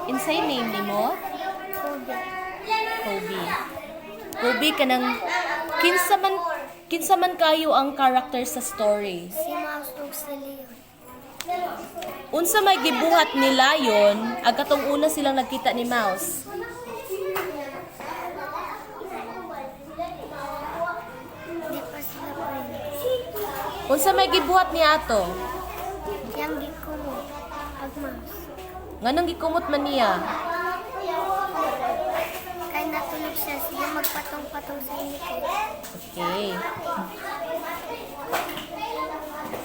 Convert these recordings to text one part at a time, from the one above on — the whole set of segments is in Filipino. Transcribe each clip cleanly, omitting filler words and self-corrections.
Insay name nimo? Kobe. Kobe. Kobe kanang kinsa man kayo ang character sa story. Si Mouse ug si Leon. Unsa may gibuhat ni Lion agkatong una silang nagkita ni Mouse? Di pa sila friends. Unsa may gibuhat ni ato? Yang giko mo. Ag Mouse. Nganong gikumot man niya? Kay natulog siya. Sige magpatong-patong sa iniko. Okay.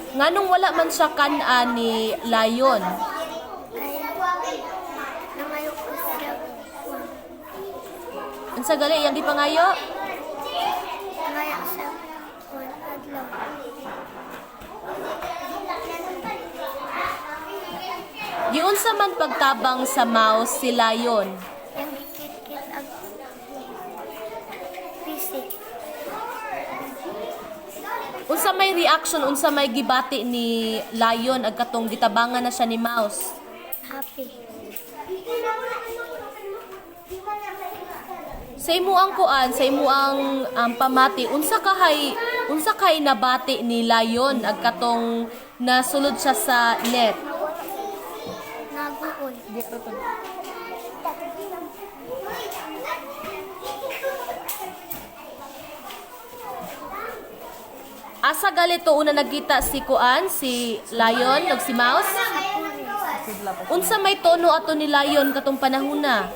Nganong wala man siya kan-an ni Lion? Kay nangayo ko siya. Unsa gali yang gipangayo? Nangaya siya. One adlaw. Giunsa man pagtabang sa Mouse si Lion? Yang gikit-kit ag pisik. Unsa may reaction, unsa may gibati ni Lion agkatong gitabangan na siya ni Mouse? Happy. Sa imo ang kuan, sa imo ang pamati, unsa kay nabati ni Lion agkatong nasulod siya sa net? Naguol. Asa galito una nagkita si kuan, si Lion ug si Mouse? Unsa may tono ato ni Lion katong panahona?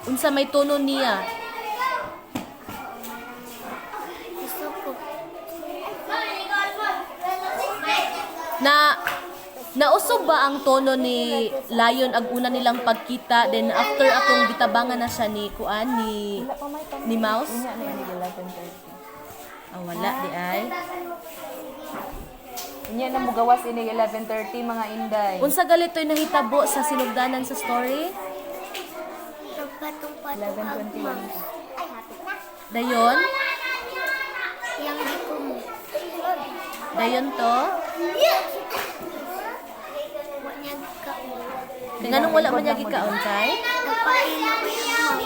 Unsa may tono niya? Gusto ko. Nausog ba ang tono ni Lion ag una nilang pagkita, then after atong gitabangan na siya ni kuan ni Mouse? Wala di ay. Inya na mugawas ini 11:30 mga inday. Unsa galito'y nahitabo sa sinugdanan sa story? Nagpatong-patong ag Mouse. Dayon? Yang giko mo. Dayon to? Wa niya ka. Nganong wala man niya gikaon kay? Nagpaila ko yung Mouse.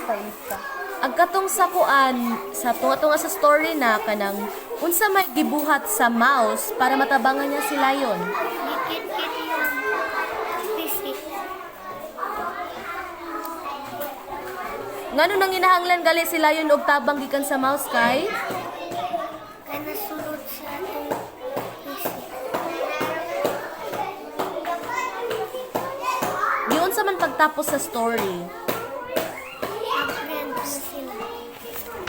Ista. Agkatong sa kuan, sa tunga sa story na kanang unsa may gibuhat sa Mouse para matabangan niya si Lion. Gikit-kit yung pisik. Ngano nang ginahanglan gali si Lion og tabang gikan sa Mouse kay? Kaya nasulod sa atong pisik. Giun sa man pagtapos sa story. Nag-friend na sila.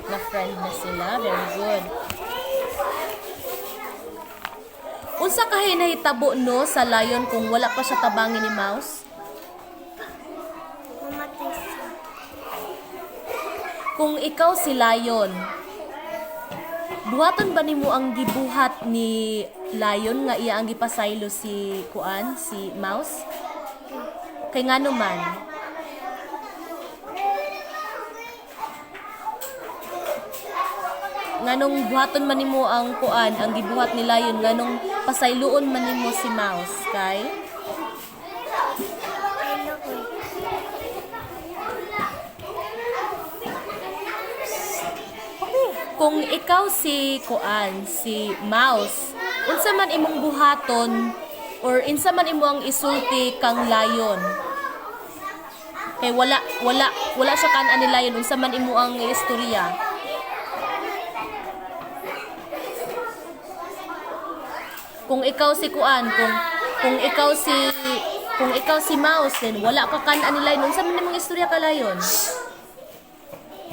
Na friend na sila, very good. Unsa kahay nahitabo no sa Lion kung wala pa siya tabangin ni Mouse? Mamatay siya. Kung ikaw si Lion, buhaton ba nimo ang gibuhat ni Lion nga iya ang gipasaylo si kuan, si Mouse? Kay ngano man? Nganong buhaton man nimo ang kuan, ang gibuhat ni Lion, nganong pasayloon man nimo si Mouse kay? Hello ko. Kung ikaw si kuan, si Mouse, unsa man imong buhaton or unsa man imo ang isulti kang Lion? Kay wala siya kan-an ni Lion, unsa man imo ang istorya? Kung ikaw si kuan, kung ikaw si Mouse, then wala ka kan-an ni Lion, unsa man imong istorya ka Lion?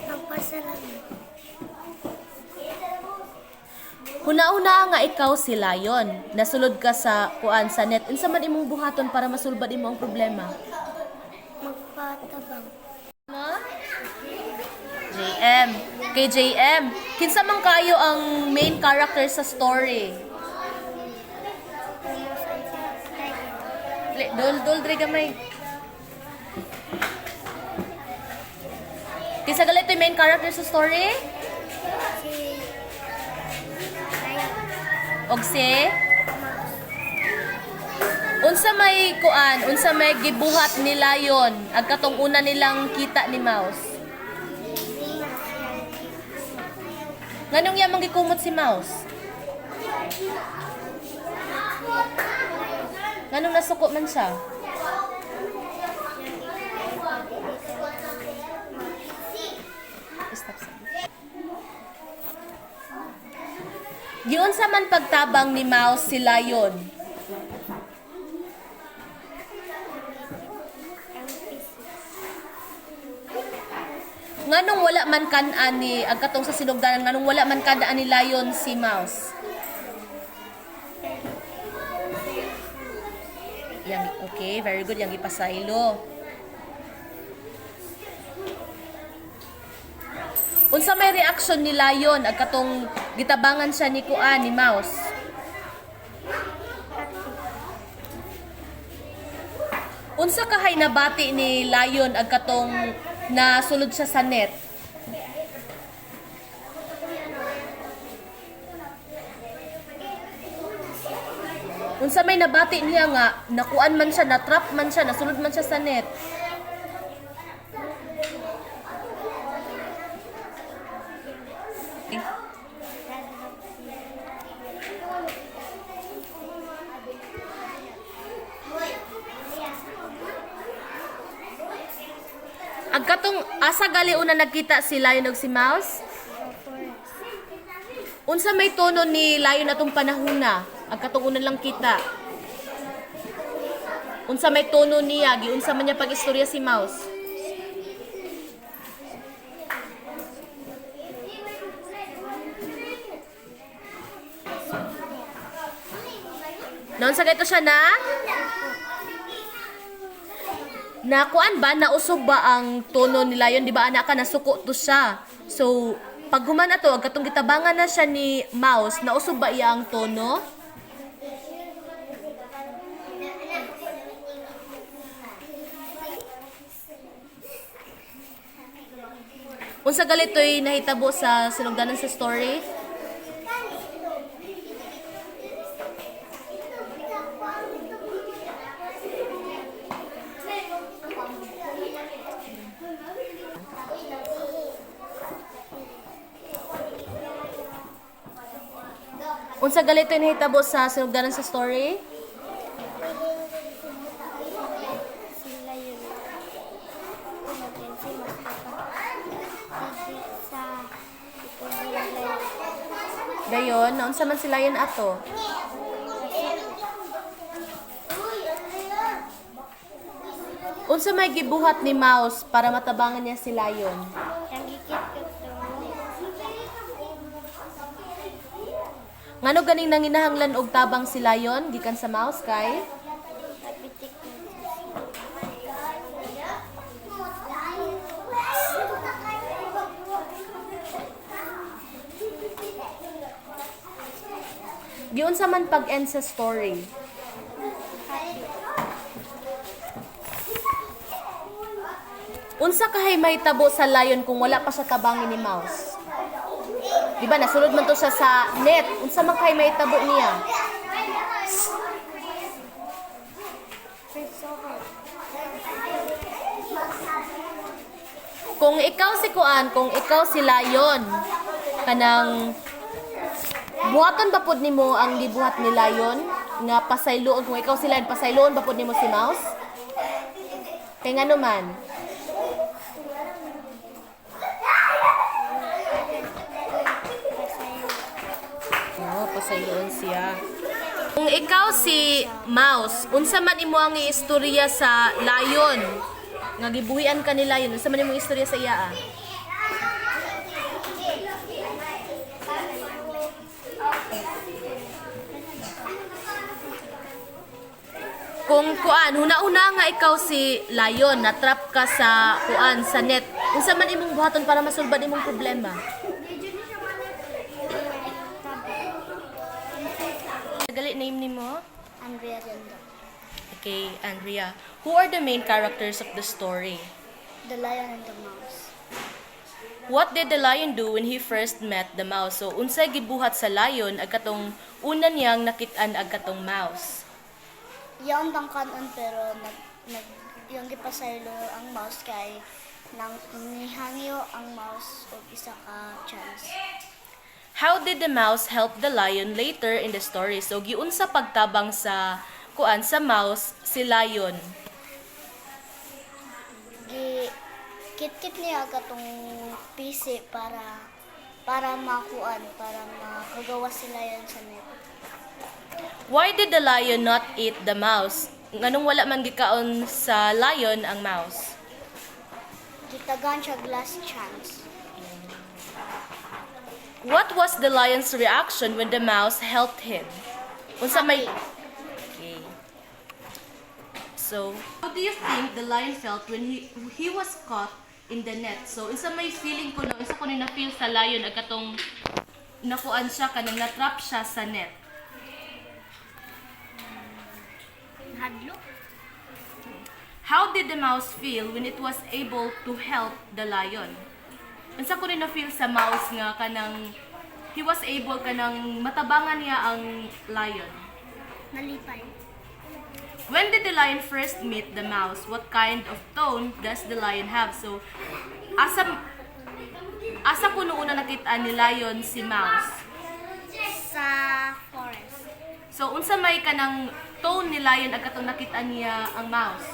Nagpasalamat. Huna-una nga ikaw si Lion, nasulod ka sa kuan sa net, unsa man imong buhaton para masulbad imo ang problema? Magpatabang. JM. Kay JM, kinsa man kayo ang main character sa story? Dol dre gamay. Kinsa galit yung main character sa story? Si Ryan. Og si Mouse. Unsa may gibuhat ni Lion ag katong una nilang kita ni Mouse. Nganong yamang gikumot si Mouse? Nganong nasuko man siya? Stop. Giunsa man pagtabang ni Mouse si Lion? Nganong wala man kan-an ni agkatong sa sinugdanan nganong wala man kan-an ni Lion si Mouse? Yang okay, very good yang ipasaylo. Unsa may reaction ni Lion agkatong gitabangan siya ni Kuan ni Mouse? Unsa kahay nabati ni Lion agkatong nasulod siya sa net? Unsa may nabati niya nga nakuan man siya, natrap man siya, nasulod man siya sa net? Agkatong asa gali una nagkita si Lion ug si Mouse? Unsa may tono ni Lion atong panahona? Agkatong una lang kita. Unsa may tono niya? Giunsa man niya pag-istorya si Mouse? Noon sa gayto siya nakuan ba, nausob ba ang tono ni Lion? Di ba anak ka, nasuko to siya. So, pag human na to, agkatong gitabangan na siya ni Mouse, nausob ba iya ang tono? Unsa galitoy nahitabo sa sinugdanan sa story? Unsa galitoy nahitabo sa sinugdanan sa story? Sila yun. Emergency, mas sa Dayon, naunsa man si Lion ato? Unsa may gibuhat ni Mouse para matabangan niya si Lion? Yang gikit-kit Ngano ganing nanginahanglan og tabang si Lion gikan sa Mouse kay? Napitik Giunsa man pag-end sa story? Unsa kahay may tabo sa Lion kung wala pa siya tabangin ni Mouse? Di ba nasulod man to siya sa net? Unsa man kahay may tabo niya? Kung ikaw si Kuan, kung ikaw si Lion, kanang buhaton ba pud nimo ang gibuhat ni Lion nga pasayloon? Kung ikaw si Lion, pasayloon ba pud nimo si Mouse? Kay ngano man? Oh, pasayloon siya. Kung ikaw si Mouse, unsa man imo ang istorya sa Lion? Nga gibuhian ka ni Lion, unsa man imo istorya sa iya? Kung kuan, huna-una nga ikaw si Lion, natrap ka sa kuan, sa net. Unsa man imong buhaton para masulbad imong problema? Gali name nimo? Andrea Rendo. Okay, Andrea. Who are the main characters of the story? The Lion and the Mouse. What did the lion do when he first met the mouse? So, unsay gibuhat sa lion ag katong una niyang nakit-an ag katong mouse? Yaon bang kanon pero yung gipasaylo ang mouse kay nang nihangyo ang mouse og isa ka chance. How did the mouse help the lion later in the story? So giunsa pagtabang sa kuan sa mouse si lion. Kit-kit niya katong PC para makuan, para makagawa sila yan sa net. Why did the lion not eat the mouse? Nganong wala man gikaon sa lion ang mouse? Gitagan siya last chance. What was the lion's reaction when the mouse helped him? Unsa may Okay. So, how do you think the lion felt when he was caught in the net? So, unsa may feeling ko no, unsa ko ni na-feel sa lion ag katong nakuan siya kanang na-trap siya sa net. Hadlo. How did the mouse feel when it was able to help the lion? Unsa ko rin na-feel sa mouse nga kanang he was able kanang matabangan niya ang lion. Nalipay. When did the lion first meet the mouse? What kind of tone does the lion have? So, asa ko noong una nakita ni lion si mouse? Sa forest. So, unsa may kanang tone ni lion ag katong nakita niya ang mouse?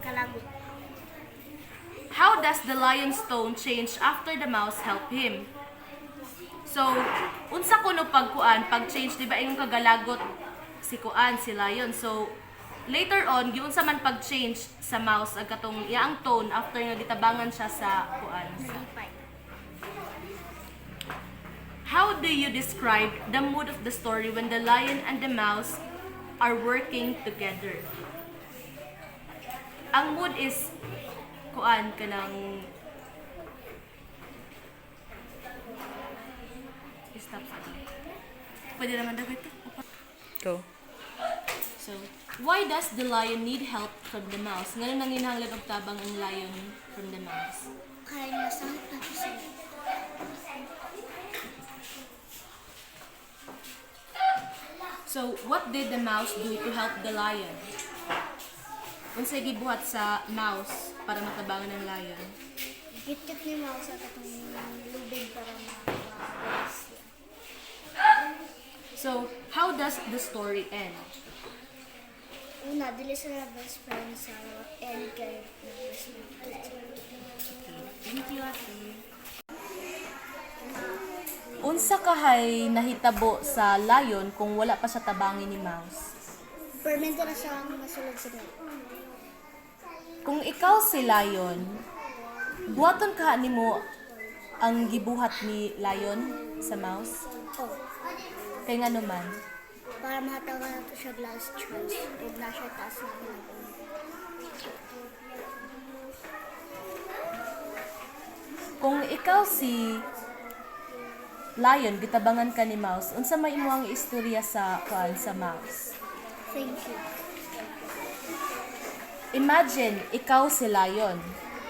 Kalagot. How does the lion's tone change after the mouse help him? So, unsa ko no pag-change, di ba yung kagalagot si kuan, si lion. So, later on, giunsa man pag-change sa mouse ag katong iyaang tone after nga gitabangan siya sa kuan. Nalipay. How do you describe the mood of the story when the lion and the mouse are working together? Ang mood is kuan kanang stop sa pwede naman daw ito. Go. So, why does the lion need help from the mouse? Ngayon nanginahanglan og tabang ang lion from the mouse. Kaya nasakit na ko sila. So, what did the mouse do to help the lion? Unsay gibuhat sa mouse para matabangan ng lion? Git-git ni mouse sa katong lubig para makawas siya. So, how does the story end? Una, dili sila best friend sa end kay best friend. Thank you, ate. Unsa kahay nahitabo sa lion kung wala pa siya tabangin ni mouse? Permente na siya masulod sa net. Kung ikaw si lion, buhaton ka nimo ang gibuhat ni lion sa mouse? Oh, Kay nga naman. para mahatawa na to siya last chance. Huwag na siya taas na pinag-una. Kung ikaw si lion, gitabangan ka ni mouse, unsa may imuang istorya sa kuan sa mouse? Thank you. Imagine, ikaw si lion.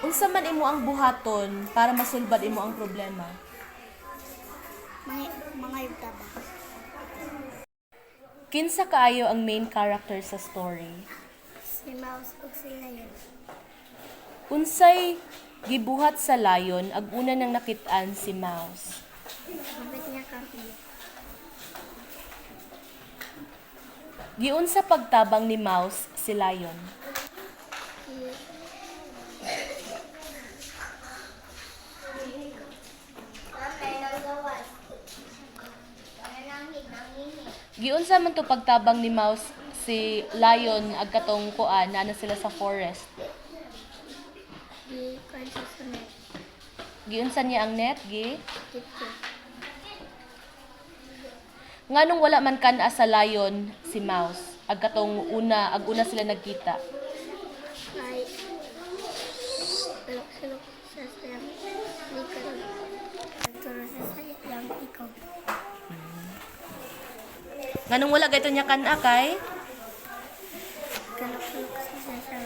Unsa man imo ang buhaton para masulbad imo ang problema? Mga yugtaba. Kinsa kaayo ang main character sa story? Si mouse o si lion. Unsay gibuhat sa lion ag una nang nakit-an si mouse? Mabit niya kami. Giunsa pagtabang ni mouse si lion? Giunsa man to pagtabang ni mouse si lion ag katong kuan na sila sa forest? Di kwan siya sa net. Giunsa niya ang net gi? Git-git. Nganong wala man kana sa lion si mouse ag katong ag una sila nagkita? Ay, sulok siya sa likod. Nagturo siya sa yung ikaw. Nganong wala gayto niya kana kay? Kalok-sulok siya sa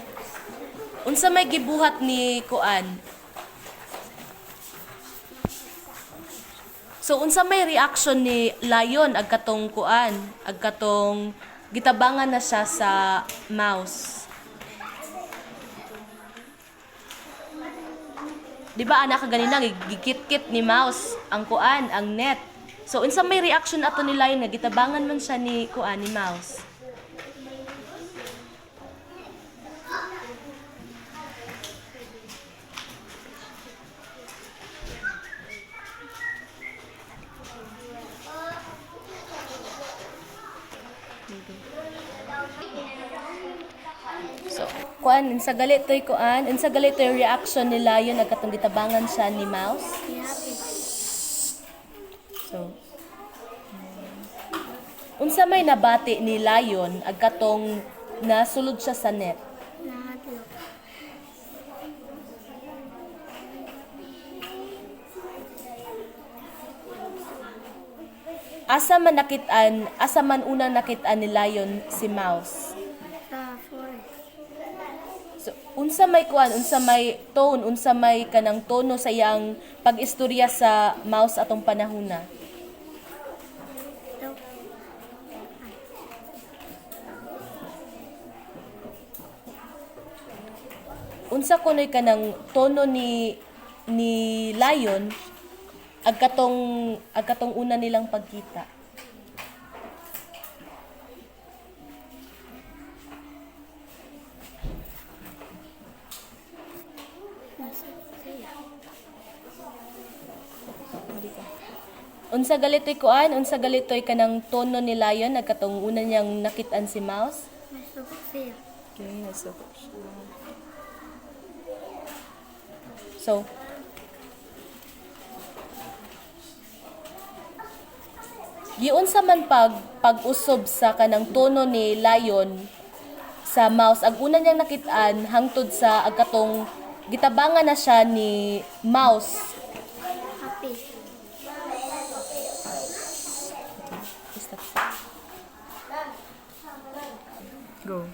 Unsa may gibuhat ni kuan? So unsa may reaction ni lion ag katong kuan, ag katong gitabangan na siya sa mouse. Di ba anak ka ganina gikit-kit ni mouse ang kuan, ang net. So unsa may reaction ato ni lion nga gitabangan man siya ni kuan ni mouse. So, kuan unsa galit toy kuan, unsa galit toy reaction ni lion ag katong gitabangan siya ni mouse. Happy. So, unsa may nabati ni lion ag katong nasulod siya sa net. Nahadlok. Asa man unang nakit-an ni lion si mouse. Sa forest. So, unsa may kuan, unsa may tone, unsa may kanang tono sa iyang pag-istorya sa mouse atong panahona. Daw. Unsa kunoy kanang tono ni lion ag katong una nilang pagkita. Nasa siya. Unsa galitoy kuan, unsa galitoy kanang tono ni lion ag katong una niyang nakit-an si mouse. Nasa siya. Okay, nasukot siya. So, giunsa man pag-usob sa kanang tono ni lion sa mouse ag una niyang nakit-an hangtod sa agkatong gitabangan na siya ni mouse. Happy. Go.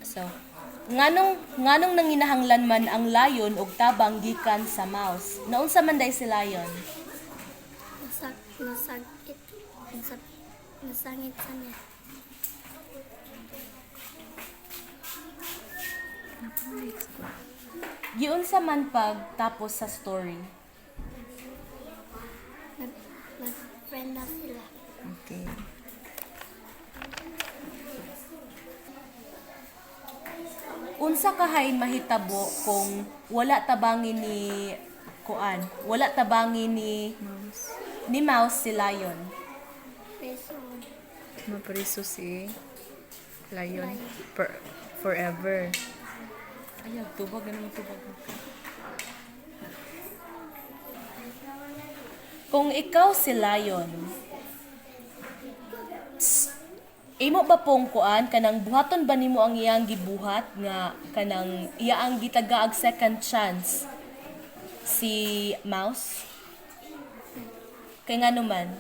So, nganong nanginahanglan man ang lion og tabang gikan sa mouse. Naunsa man day si lion? Nasagit. Nasangit sa niya. Giunsa man pagtapos sa story. Nag-friend na sila. Okay. Unsa kahay mahitabo kung wala tabangin ni kuan, wala tabangin ni mouse si lion. Peso. Mapriso si lion forever. Ayaw, tubag na tubag. Kung ikaw si lion, imo ba pong kuan kanang buhaton ba nimo ang iyang gibuhat nga kanang iya ang gitagaag second chance si mouse? Kay ngano man?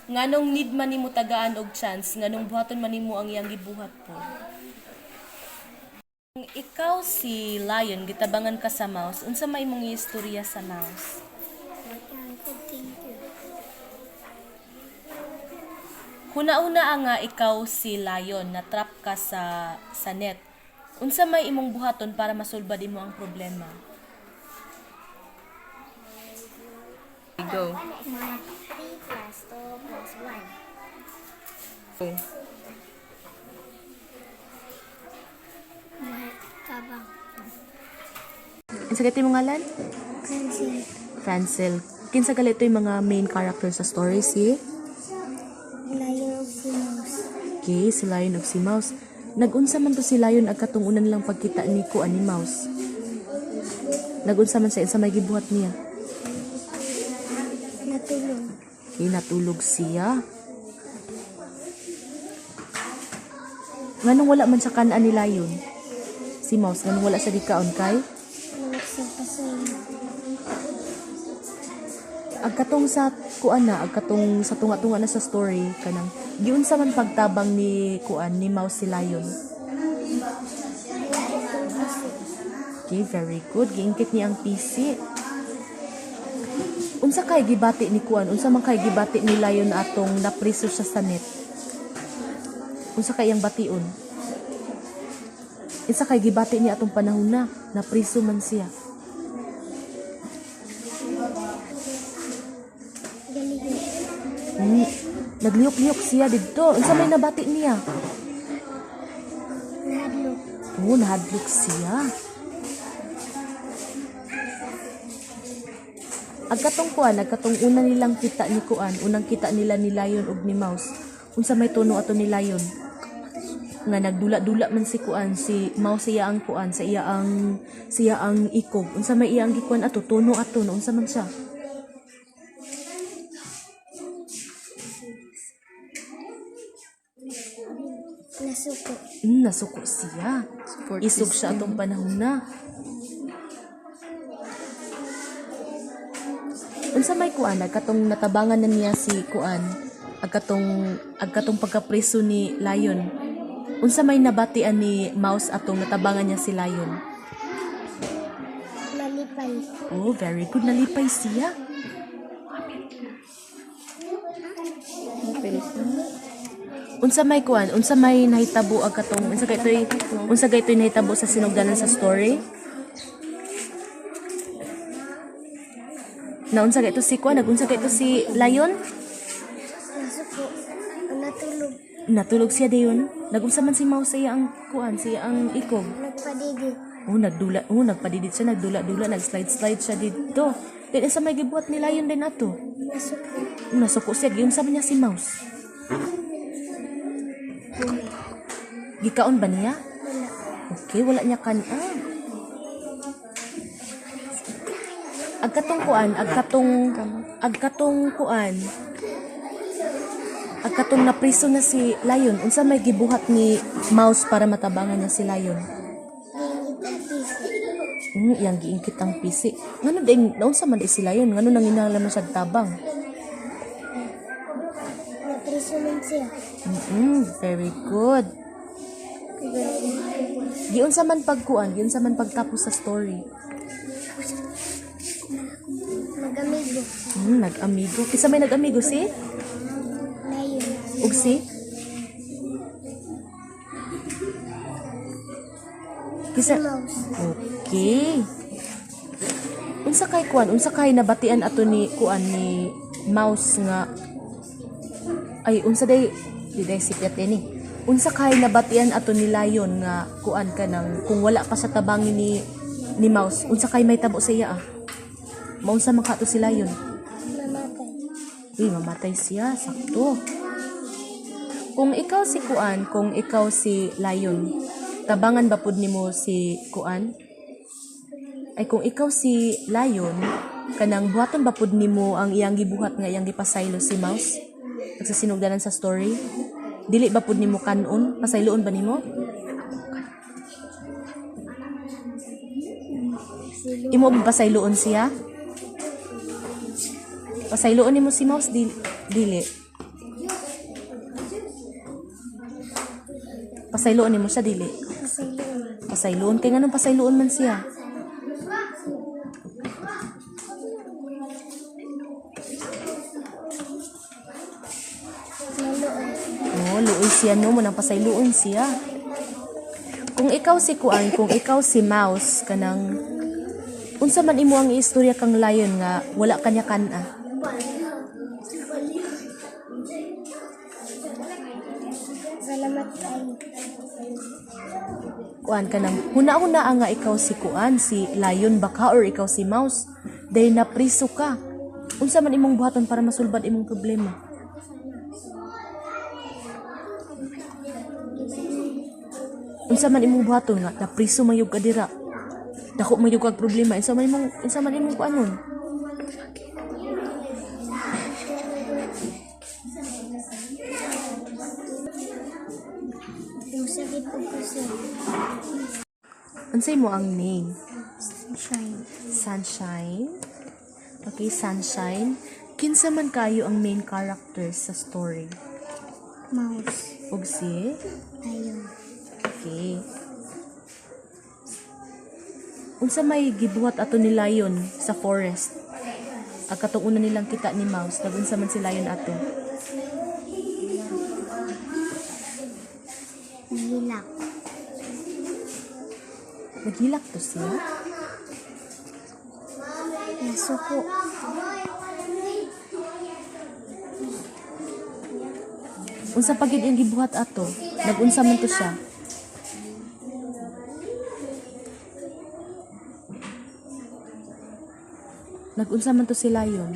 Nganong need man nimo tagaan og chance nganong buhaton man nimo ang iyang gibuhat po? Kung ikaw si lion gitabangan ka sa mouse, unsa may imong istorya sa mouse? Yan, good thank you. Huna-una nga ikaw si lion na trap ka sa net. Unsa may imong buhaton para masulbad imo ang problema? Go. Mga 3 plus 2 plus 1. Go. Mga tabang. Ang sakit mo ngalan? Pencil. Francel. Kinsa gali ito yung mga main character sa story si? Lion of the Mouse. Okay, si Lion ug si Mouse. Nagunsa man to si Lion ag katong unan lang pagkita ni kuan ni Mouse. Nagunsa man siya sa may gibuhat niya. Natulog. Okay, natulog siya. Nganong wala man sa kanan ni Lion? Si Mouse, nganong wala sa dikaon kay? Wala sa kasayo. Agkatong sa kuan na, agkatong sa tunga-tunga na sa story kanang giunsa man pagtabang ni kuan ni Mouse si Lion. Okay, very good. Giingkit niya ang PC. Unsa kay gibati ni kuan? Unsa man kay gibati ni Lion atong napriso siya sa net? Unsa kay iyang bation? Unsa kay gibati niya atong panahon na napriso man siya? Galing. Nagliyok-liyok siya didto. Unsa may nabati niya? Nahadlok. Oh, nahadlok siya. Agkatong una nilang kita ni kuan, unang kita nila ni Lion ug ni Mouse. Unsa may tuno ato ni Lion? Nga nagdula-dula man si kuan, si Mouse siya ang kuan, siya ang ikog. Unsa may iyang gikuan ato, tuno ato, unsa man siya? Nasuko. Nasuko siya. Support Isog system. siya atong panahon na. Unsa may kuan agkatong natabangan na niya si kuan agkatong pagkapreso ni Lion. Unsa may nabatian ni Mouse atong natabangan niya si Lion. Nalipay. Oh, very good, nalipay siya. Unsa may kuan, unsa may nahitabo agkatong unsa kay toy nahitabo sa sinugdanan sa story? Na unsa kay to si kuan, nagunsa kay to si Lion? Nasuko. Natulog. Natulog siya dayon. Nagunsa man si Mouse siya ang kuan, siya ang ikog. Nagpadidi. Nagpadidit siya, nagdula-dula, nag-slide siya dito. Then sa may gibuhat ni Lion din ato. Nasuko. Nasuko siya, giunsa man niya si Mouse. Gikaon ba niya? Wala. Okay, wala niya kan-a. Agkatong napriso na si Lion. Unsa may gibuhat ni Mouse para matabangan niya si Lion? Yang giingkit ang pisi. Ngano din naunsa man di si Lion? Ngano nang inahanglan man siya tabang? Napriso man siya. Very good. Giunsa man pagtapos sa story. Nag-amigo. Nag-amigo. Kisa may nag-amigo si? Lion. Ug si? Kisa? Mouse. Okay. Unsa kay nabatian ato ni kuan ni Mouse nga unsa day sikat ni. Unsa kay nabatian ato ni Lion nga kuan kanang kung wala pa sa tabangin ni Mouse. Unsa kay may tabo sa iya Maunsa man kato si Lion? Mamatay. Mamatay siya, sakto. Kung ikaw si Lion, tabangan ba pud nimo si kuan? Ay kung ikaw si Lion, kanang buhaton ba pud nimo ang iyang gibuhat nga iyang gipasaylo si Mouse? Nagsasinugdanan sa story? Dili ba pud nimo kanon? Pasayloon ba nimo? Imo ba pasayloon siya? Pasayloon nimo si Mouse dili. Pasayloon nimo siya dili. Pasayloon kay nganong pasayloon man siya? Luoy siya no mo nang pasayloon siya. Kung ikaw si Mouse kanang unsa man imo ang istorya kang Lion nga wala kanya kana? Salamat kayo. Kuan kanang huna-huna nga ikaw si Lion baka or ikaw si Mouse dahil napriso ka. Unsa man imong buhaton para masulbad imong problema? Unsa man imong buhaton nga napriso mayug ka dira. Dako mayug kag problema. Unsa man imong kuanon? Yung sakit ko kasi. Unsay mo ang name? Sunshine. Okay, Sunshine. Kinsa man kayo ang main character sa story? Mouse. Ug si? Lion. Okay. unsa may gibuhat ato ni lion sa forest. Ang katong una nilang kita ni mouse, nagunsa man si lion ato. Nilak. Naghilak to siya. Nasuko. Unsa pa gid ang gibuhat ato? Nagunsa man to siya. Nagunsa man to si lion.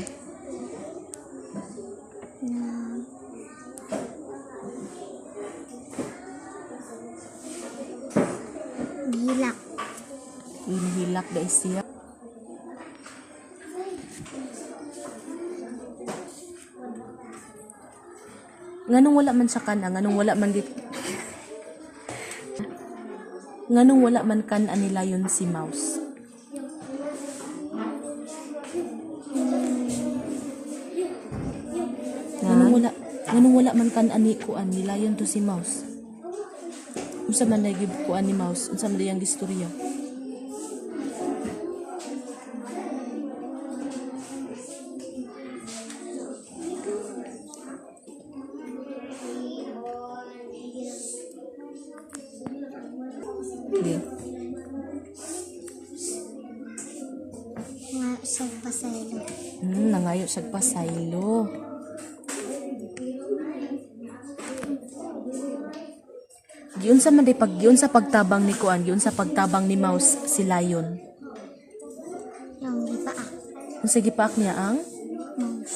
Nilak. Inihilak da siya. Nganong wala man siya kana, nganong wala man dit. Nganong wala man kan ani lion si mouse. Nganong wala man kan ani kuan ni lion to si mouse. Unsa man na gib kuan ni mouse, unsa man diyang istorya. Okay. Nga sa pasaylo. Nangayo siya pasaylo. Giun sa man day giun sa pagtabang ni kuan, giun sa pagtabang ni mouse si lion. Yung ipaak. Unsa gipaak niya ang Mouse.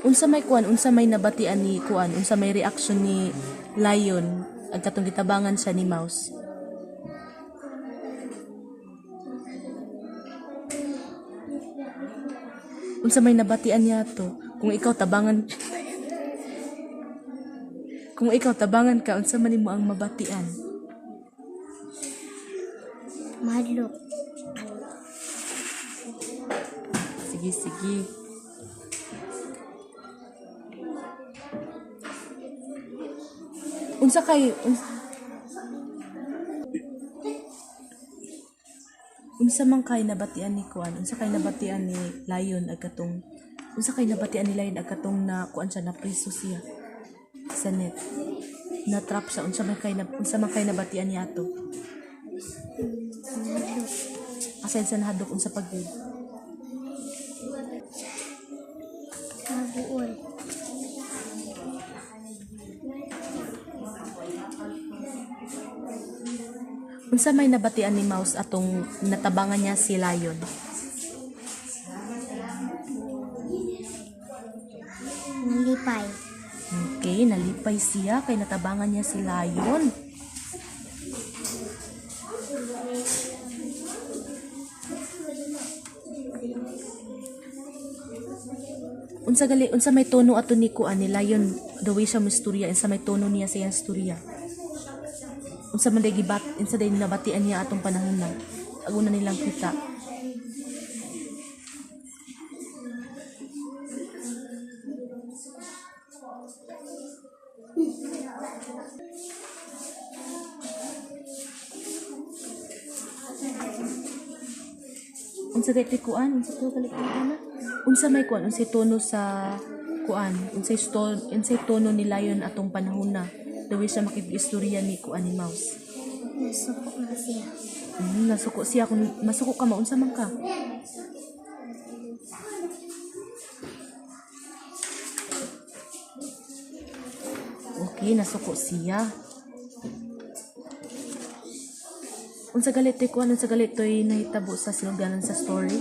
unsa may kuan, unsa may nabatian ni kuan, unsa may reaction ni lion ag katong gitabangan siya ni mouse. Unsa may nabatian niya to? Kung ikaw tabangan Kung ikaw tabangan ka, unsa man nimo ang mabatian? Madlok. Sige, sige. Unsa kay unsa man kay nabatian ni kuan, unsa kay nabatian ni lion ag katong unsa kay nabatian ni lion ag katong na kuan siya na priso siya sa net. Na trap siya, unsa man kay nabatian niya ato. Aside sa nahadlok unsa pagid. Mabuol. Unsa may nabatian ni mouse atong natabangan niya si lion. Nalipay. Okay, nalipay siya kay natabangan niya si lion. Unsa may tono ato ni kuan ni lion, the way siya mo istorya, unsa may tono niya sa iyang istorya. Unsa man day nabatian niya atong panahon na aguna nilang kita. Unsa gay kuan, unsa to kalit na? Unsa may kuan, unsay tono sa kuan, unsay tono ni lion atong panahon na. Dawi siya makig-istorya ni kuan ni mouse. Nasuko na siya. Nasuko siya. Kung masuko ka, maunsa man ka. Okay, nasuko siya. Unsa galit kuan, unsa galit toy nahitabo sa sinuganan sa story.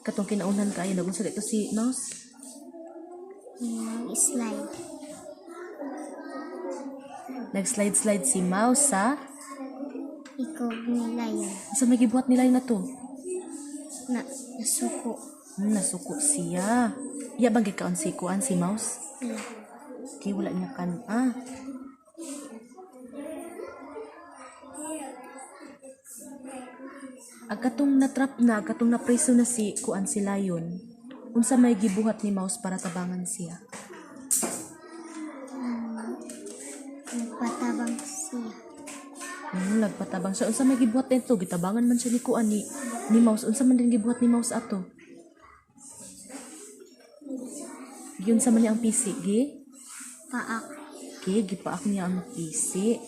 Katong kinaunan kaayo nagunsa dito si mouse. Slide. Nag-slide si mouse sa Ikaw ni lion. sa may gibuhat nila na to. Nasuko. Nasuko siya. Iya bang gikaon si kuan si mouse? Okay, wala niya kan. Agkatong natrap na, agkatong napreso na si kuan si lion. Unsa may gibuhat ni mouse para tabangan siya? nagpatabang siya. Unsa may gibuhat nito? Gitabangan man siya ni kuan ni Mouse. Unsa man din gibuhat ni Mouse ato? Yun sa man niya ang PC, gi? Paak. Okay, gipaak niya ang PC.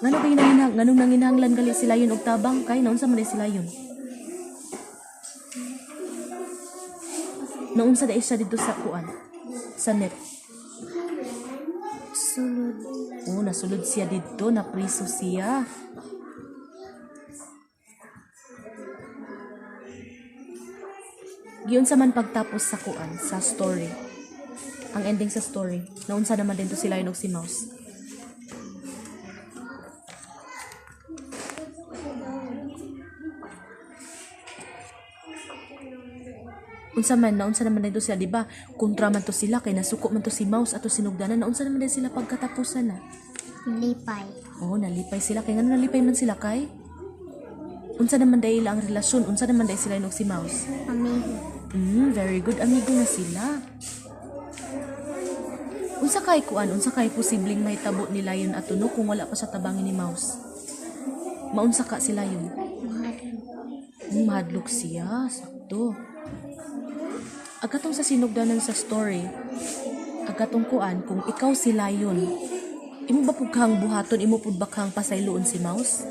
Nganong nanginahanglan gali sila yun og tabang kay naunsa man sila yun? Naunsa dai siya dito sa kuan? Sa net. Sulod. Oh, nasulod siya dito, napriso siya. Giyon sa man pagtapos sa kuan, sa story. Ang ending sa story, naunsa naman din to sila yun og si Mouse. Unsa naman dito sila, di ba? Kontra man to sila kay nasuko man to si Mouse ato sinugdanan. Naunsa naman din sila pagkatapusan na. Lipay. Oh, nalipay sila kay ngano nalipay man sila kay? Unsa naman dai ang relasyon? Unsa naman dai sila nog si Mouse? Amigo. Very good, amigo na sila. Unsa kay posibleng may tabo ni Lion ato no kung wala pa sa tabangin ni Mouse? Maunsa ka si Lion? Mahadlok siya, sakto. Agatong sa sinugdanan sa story, agatong kuan, kung ikaw si Lion, imo ba pud kang buhaton, imo pud ba kang pasayloon si Mouse?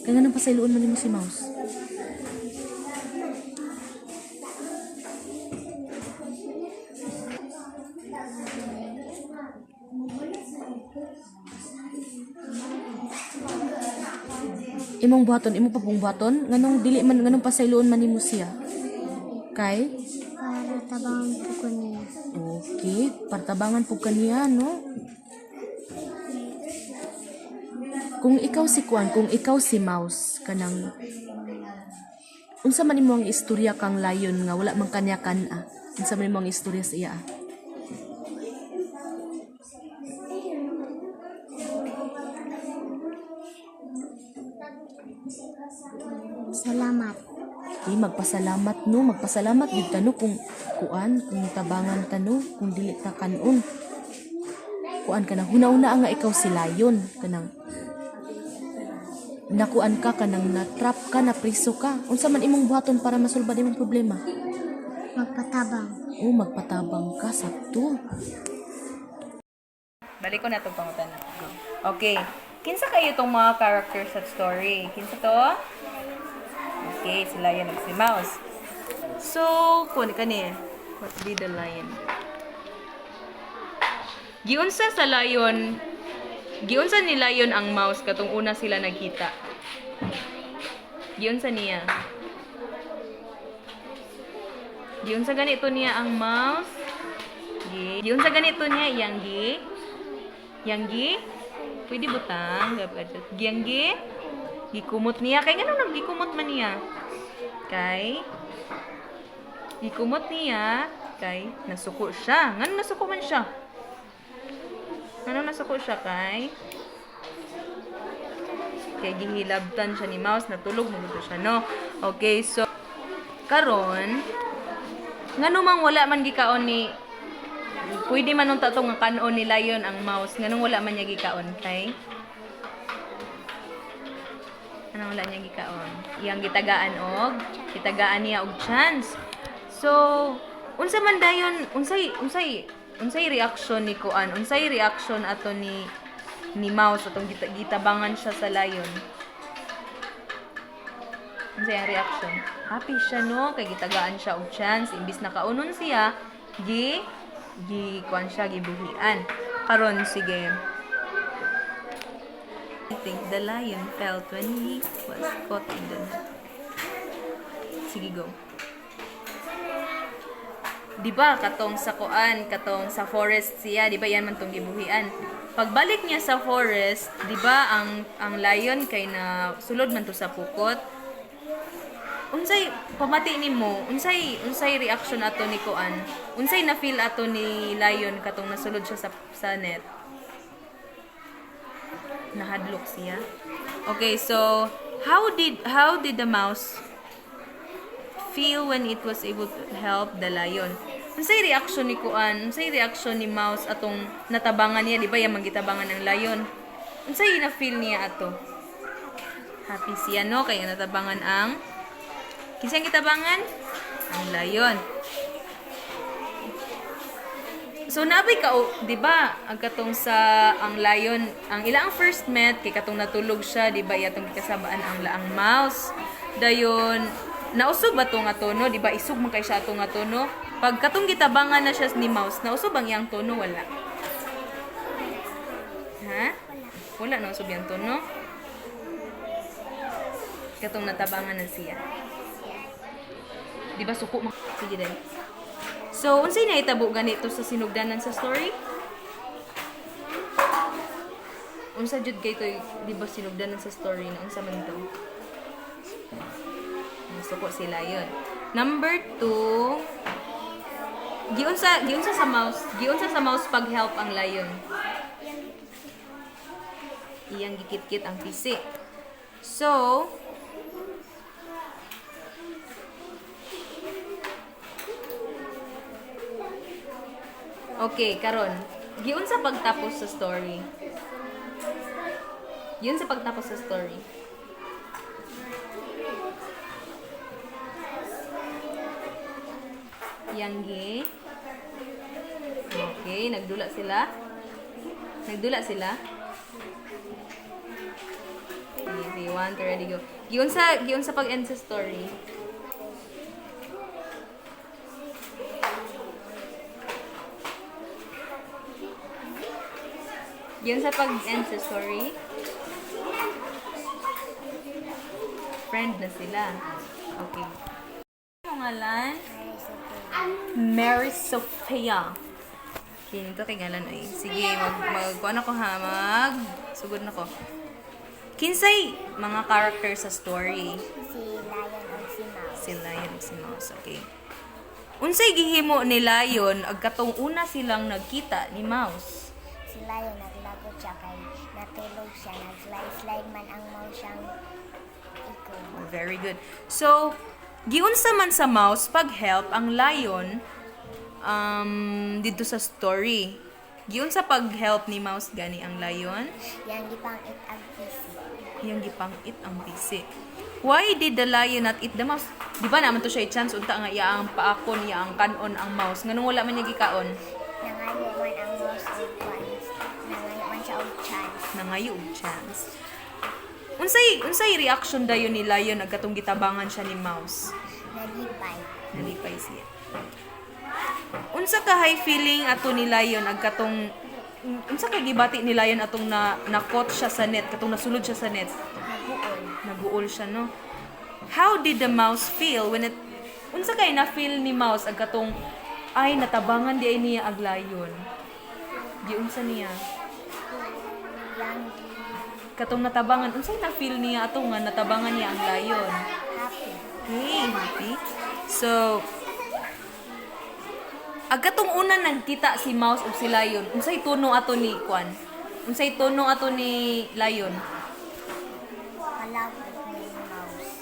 Kaya nga nang pasayloon man nimo si Mouse? Imong buhaton, imo pa pong buhaton? Nganong pasayloon man nimo siya? Kay? Para tabangan po ko niya. Okay, partabangan po kaniya, no? Kung ikaw si Kuan, kung ikaw si Mouse, kanang... Unsa man imo ang istorya kang Lion nga wala man kanya kana? Unsa man imo ang istorya sa iya? Salamat. Okay, magpasalamat no, magpasalamat gid ta no kung kuan, kung tabangan ta no, kung dili ta kanon. Kuan ka na huna-una nga ikaw si Lion kanang nakuan ka kanang na-trap ka, na priso ka. Unsa man imong buhaton para masulbad imong problema? Magpatabang. Oh, magpatabang ka sakto. Balik ko na itong pangutana. Okay. Kinsa kayo itong mga characters sa story? Kinsa to? Okay, si Lion at si Mouse. So, kung kani, what be the lion? Giunsa sa lion, giunsa ni Lion ang Mouse katong una sila nagkita. Giunsa niya. Giunsa ganito niya ang Mouse. Giunsa ganito niya Yanggi. Yanggi. Pwede butang, Yanggi. Gikumot niya. Kay ngano nang gikumot man niya? Kay gikumot niya kay nasuko siya. Ngano nasuko man siya? Ngano nasuko siya kay gihilabtan siya ni Mouse, natulog mo dito siya, no? Okay, so karon ngano mang wala man gikaon ni pwede man nung tatong nga kanon ni Lion ang Mouse, nganong wala man niya gikaon kay anong wala niya gikaon? Iyang gitagaan niya og chance. So, unsa man dayon, unsay reaction ni Kuan? Unsay reaction ato ni Mouse atong gitabangan siya sa Lion? Unsay ang reaction? Happy siya no kay gitagaan siya og chance imbis na kaunon siya, kuan siya gibuhian. Karon sige. I think the lion felt when he was caught in the net. Sige, go. Diba, katong sa kuan, katong sa forest siya, diba yan man tong gibuhian. Pagbalik niya sa forest, diba, ang lion kay na sulod man to sa pukot. Unsay pamati nimo, unsay reaction ato ni kuan? Unsay na feel ato ni lion katong nasulod siya sa net? Nahadlok siya. Okay, so how did the mouse feel when it was able to help the lion? Unsay reaction ni Kuan? Unsay reaction ni Mouse atong natabangan niya, di ba? Yang magitabangan ng lion. Unsay na feel niya ato? Happy siya no kay natabangan ang kinsang gitabangan? Ang layon. So nabay ka, di ba? Ang katong sa ang lion, ang ilang first met kay katong natulog siya, di ba? Iyatong kasabaan ang laang mouse. Dayon nausog ba tong tono, di ba? Isug man kay siya atong tono. Pag katong gitabangan na siya ni mouse, nausog ang iyang tono wala. Ha? Wala na usog yung tono. Katong natabangan na siya. Di ba suko mo? Sige din. So, unsay nahitabo ganito sa sinugdanan sa story? Unsa jud kay to, di ba sinugdanan sa story na unsa man to? Suko sila yun. Number 2, giunsa sa mouse pag help ang lion. Iyang gikit-kit ang pisi. So, okay, karon. Giun sa pagtapos sa story. Giun sa pagtapos sa story. Yanggi. Okay, nagdula sila. Nagdula sila. Easy, 1, 2, ready, go. Giun sa pag-end sa story. Yun sa pag-end sa story, friend na sila. Okay. Ano ngalan? Mary Sophia. Okay, nito kay ngalan ay. Sige, kuha na ko ha, sugod na ko. Kinsay mga character sa story? Si Lion o Si Lion si Mouse. ug si Mouse, okay. Unsay gihimo ni Lion ag katong una silang nagkita ni Mouse? Si Lion naglagot siya kay natulog siya, nag-slide man ang mouse siyang ikaw. Oh, very good. So, giunsa man sa Mouse pag-help ang Lion dito sa story. Giunsa pag-help ni Mouse gani ang Lion? Yang gipangit ang PC. Yang gipangit ang bisi. Why did the lion not eat the mouse? Di ba naman to siya chance unta nga iya ang paakon, iya ang kanon ang mouse. Nganong wala man niya gikaon? Nangayo man ang mouse og chance. Nangayo man siya og chance. Nangayo og chance. Unsay reaction dayon ni lion ag katong gitabangan siya ni mouse? Nalipay. Nalipay siya. Unsa ka high feeling ato ni lion ag katong unsa kay gibati ni lion atong na-caught siya sa net, katong nasulod siya sa net? Naguol. Naguol siya, no? How did the mouse feel when it... Unsa kay na-feel ni mouse ag katong ay natabangan di ay niya ag lion? Di unsa niya? Yang Katong natabangan, unsay na-feel niya ato nga natabangan niya ang lion? happy. Hey, happy. So, agatong una nagkita si mouse ug si lion, unsay tono ato ni Kwan? Unsay tono ato ni lion? Palabot ni mouse.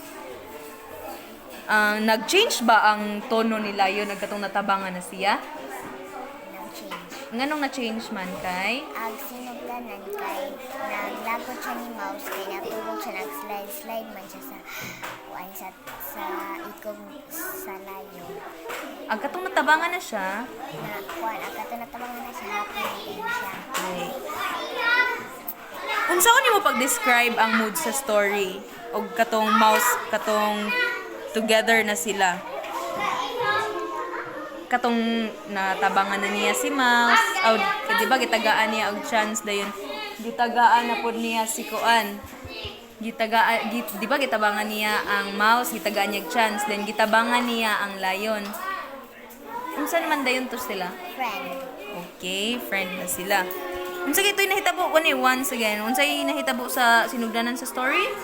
Nag-change ba ang tono ni lion agatong natabangan na siya? Nag-change. Nganong na-change man kay? Ag sinugdanan kay naglagot siya ni mouse kay natulog siya, nag-slide man siya sa sa ikog sa lion. Agatong natabangan na siya. Na kuan agad natabangan na siya, happy din siya. Okay. Unsa ko nimo pag-describe ang mood sa story og katong mouse katong together na sila? Katong natabangan na niya si mouse. Oh, di ba gitagaan niya og chance dayon. Gitagaan na pod niya si Kuan. Di ba gitabangan niya ang mouse, gitagaan niya og chance, then gitabangan niya ang lion. Unsan man dayon to sila? Friend. Okay, friend na sila. Unsa kay ito'y nahitabo ko ni once again? Unsay nahitabo sa sinugdanan sa story? Di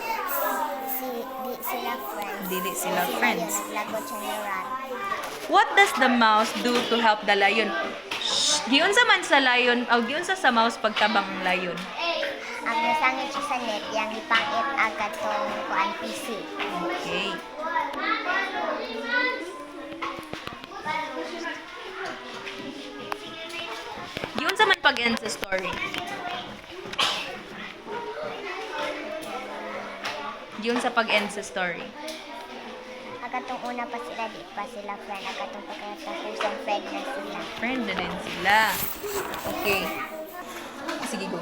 sila friends. Dili sila Si friends. Lion naglagot siya ni rat. What does the mouse do to help the lion? Shh! Giunsa man sa lion, o giunsa sa mouse pagtabang ang lion? Ang nasangit siya sa net, yang ipangit agad tong kuan PC. Okay. Giunsa man pag-end sa story? Diyon sa pag-end sa story. Akatong una pa sila, di pa sila friend. Akatong pagkatapusan, friend na sila. Friend na din sila. Okay. Sige, go.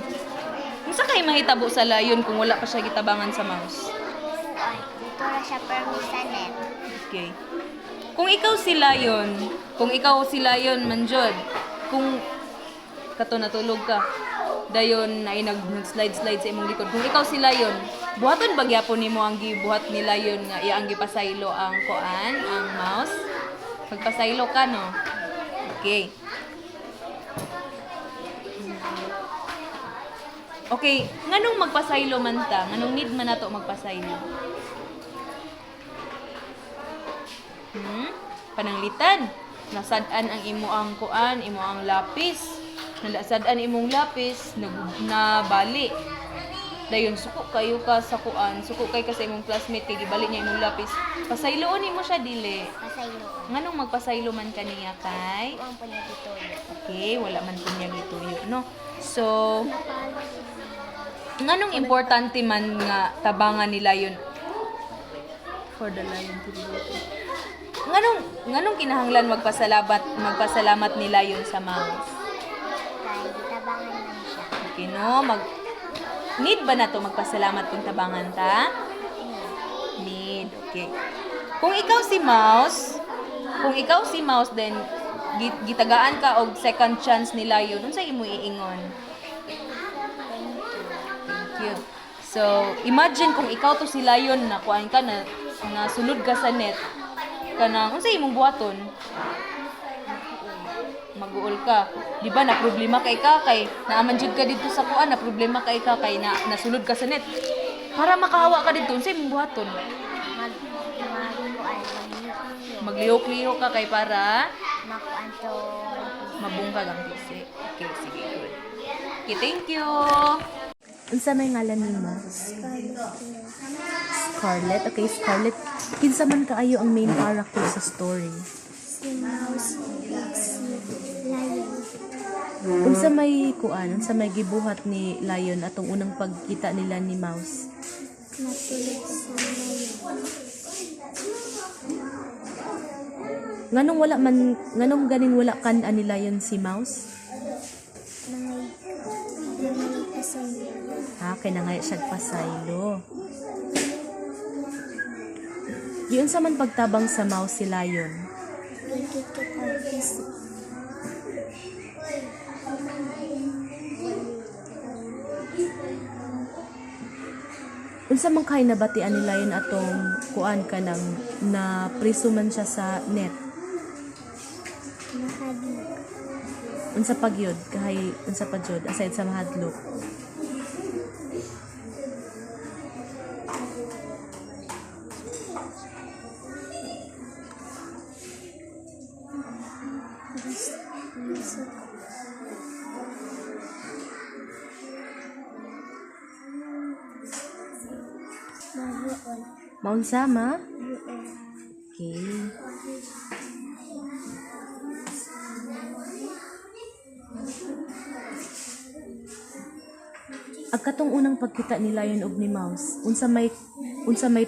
Kung sa kayo mahitabo sa layon kung wala pa siya gitabangan sa mouse? Ay, dito na siya permisanet. Okay. Kung ikaw si Lion, manjod, kung kato natulog ka, dayon na nag-slide sa imong likod. Kung ikaw si Lion, buhaton ba gyapon nimo ang gibuhat ni Lion nga iya ang gipasaylo ang koan, ang mouse? Magpasaylo ka, no? Okay. Okay, nganong magpasaylo man ta? Nganong need man nato magpasaylo? Pananglitan. Nasadan ang imo ang kuan, imo ang lapis. Nasadan imong lapis, nabali. Dayon suko kayo ka sa kuan, suko kay ka sa imong classmate kay gibali niya imong lapis. Pasayloon nimo siya dili. Pasaylo. Nganong magpasaylo man kaniya kay? Ang pa niya dito. Okay, wala man po niya gituyo, no? So, nganong importante man nga tabangan ni Lion for the lion to be with. Nganong kinahanglan magpasalamat ni Lion sa mouse? Kaya gitabangan lang siya. Okay, no? Need ba na to magpasalamat kung tabangan ta? Need. Okay. Kung ikaw si mouse, then gitagaan ka og second chance ni Lion, unsa imo iingon? Thank you. So, imagine kung ikaw to si Lion na kuan ka na sulod ka sa net, kanang unsa imong buhaton? Mag-uol ka. Di ba na problema kay naaman jud ka dito sa kuan, na problema kay nasulod ka sa net. Para makahawa ka dito, unsa imong buhaton? Maglihok-lihok ka kay para Makuan to. mabungkag ang PC. Okay, sige, good. Okay, thank you. Unsa may ngalan nimo? Scarlett. Okay, Scarlett. Kinsa man kaayo ang main character sa story? Si Mouse, si Lion. Unsa may gibuhat ni Lion atong unang pagkita nila ni Mouse? Natulog sa Lion. Nganong ganing wala kan ni Lion si Mouse? May pasaylo. Kay nangay siya pasaylo. Yun sa man pagtabang sa Mouse si Lion. Ikikit ang piso. Unsa man kay nabatian ni Lion atong kuan ka nang na priso man siya sa net. Nakadlok. Unsa pa gyud aside sa mahadlok. Mabuon. Maunsa ma? Buon. Okay. Agkatong unang pagkita ni Lion ug ni Mouse, unsa may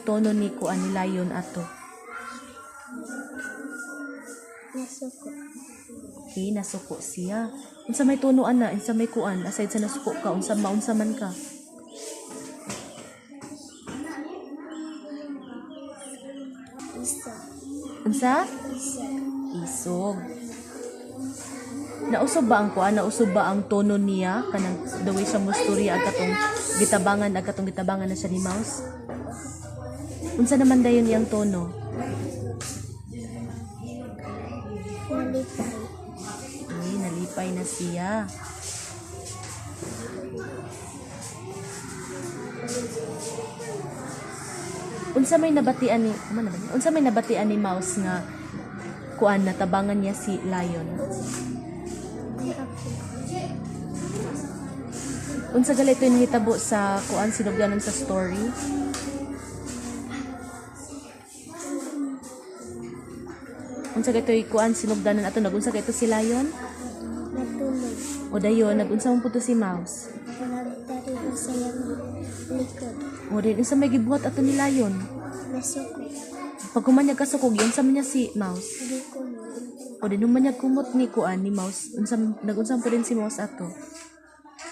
tono ni kuan ni Lion ato? Nasuko. Okay, nasuko siya. Unsa may tono ana, unsa may kuan, aside sa nasuko ka, unsa man ka? Isog. Unsa? Isog. Isog. Nausob ba ang kuan? Nausob ba ang tono niya kanang the way siya musturya agkatong gitabangan na siya ni Mouse? Unsa naman dayon iyang tono? Nalipay. Ay, nalipay na siya. Unsa may nabatian ni Mouse nga kuan natabangan niya si Lion? May ako. Unsa gali ito yung hitabo sa kuan sinugdanan sa story? Unsa gali ito yung kuan sinugdanan ato nagunsa kay ito si Lion? Natulog. O dayon nagunsa man puto si Mouse? Nagtari ko sa iyang likod. O din unsa may gibuhat ato ni Lion? Nasuko. Pag kumanyag kasukog, unsa man niya si Mouse? Hindi ko O din humanyag kumot ni kuan ni Mouse. Nag-unsam pa rin si Mouse ato.